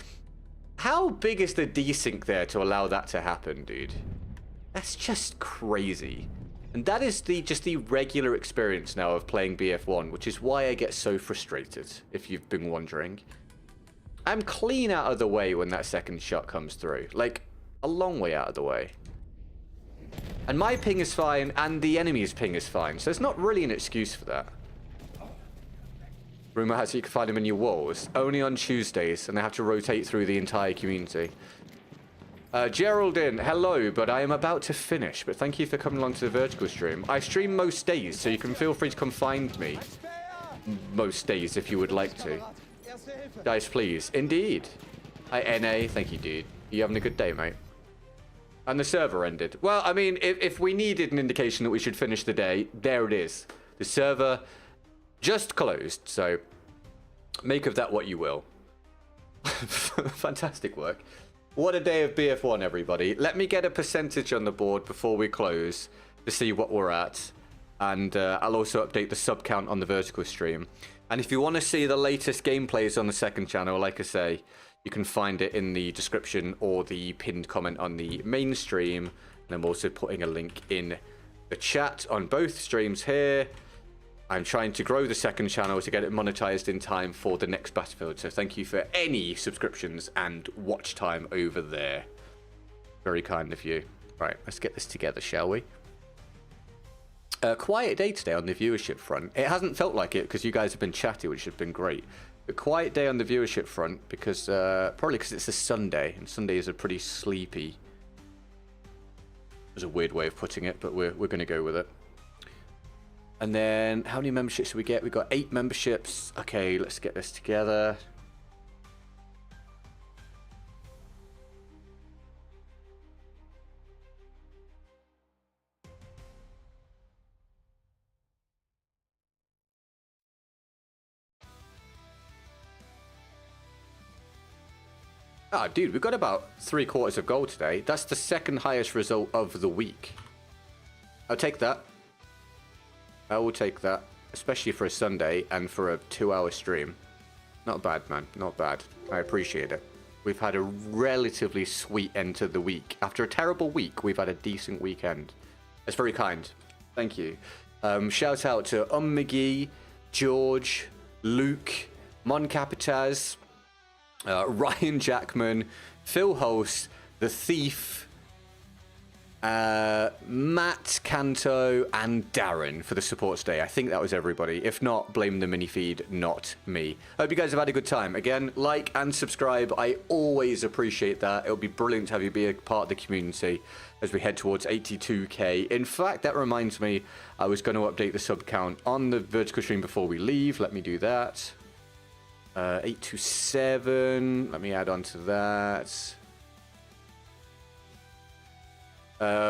how big is the desync there to allow that to happen, dude? That's just crazy. And that is just the regular experience now of playing BF1, which is why I get so frustrated, if you've been wondering. I'm clean out of the way when that second shot comes through. Like, a long way out of the way. And my ping is fine, and the enemy's ping is fine, so there's not really an excuse for that. Rumor has it you can find them in your walls. Only on Tuesdays, and they have to rotate through the entire community. Geraldine, hello, but I am about to finish. But thank you for coming along to the Vertical stream. I stream most days, so you can feel free to come find me most days if you would like to. Guys, please. Indeed. Hi, NA. Thank you, dude. You having a good day, mate? And the server ended. Well, I mean, if we needed an indication that we should finish the day, there it is. The server just closed, so make of that what you will. Fantastic work. What a day of BF1, everybody. Let me get a percentage on the board before we close to see what we're at. And I'll also update the sub count on the Vertical stream. And if you want to see the latest gameplays on the second channel, like I say, you can find it in the description or the pinned comment on the main stream. And I'm also putting a link in the chat on both streams here. I'm trying to grow the second channel to get it monetized in time for the next Battlefield. So thank you for any subscriptions and watch time over there. Very kind of you. Right, let's get this together, shall we? A quiet day today on the viewership front. It hasn't felt like it because you guys have been chatty, which has been great. A quiet day on the viewership front because probably because it's a Sunday, and Sundays are pretty sleepy. There's a weird way of putting it, but we're going to go with it. And then, how many memberships do we get? We got 8 memberships. Okay, let's get this together. Ah, dude, we've got about 3/4 of gold today. That's the second highest result of the week. I'll take that. I will take that, especially for a Sunday and for a 2-hour stream. Not bad, man. Not bad. I appreciate it. We've had a relatively sweet end to the week. After a terrible week, we've had a decent weekend. That's very kind. Thank you. Shout out to McGee, George, Luke, Mon Capitaz, Ryan Jackman, Phil Hulse, The Thief, Matt, Kanto, and Darren for the supports day. I think that was everybody. If not, blame the mini feed, not me. Hope you guys have had a good time. Again, like and subscribe. I always appreciate that. It'll be brilliant to have you be a part of the community as we head towards 82k. In fact, that reminds me, I was going to update the sub count on the vertical stream before we leave. Let me do that. 827. Let me add on to that.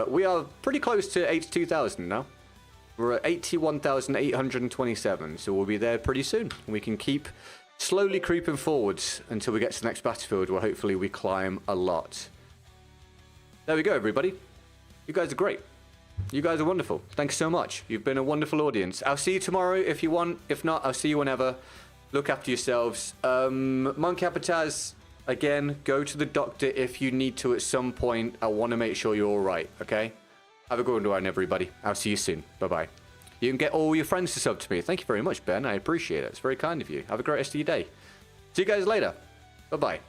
We are pretty close to 82,000 now. We're at 81,827, so we'll be there pretty soon. We can keep slowly creeping forwards until we get to the next battlefield, where hopefully we climb a lot. There we go, everybody. You guys are great. You guys are wonderful. Thanks so much. You've been a wonderful audience. I'll see you tomorrow if you want. If not, I'll see you whenever. Look after yourselves. Monkapataz, again, go to the doctor if you need to at some point. I want to make sure you're all right, okay? Have a good one, everybody. I'll see you soon. Bye-bye. You can get all your friends to sub to me. Thank you very much, Ben. I appreciate it. It's very kind of you. Have a great rest of your day. See you guys later. Bye-bye.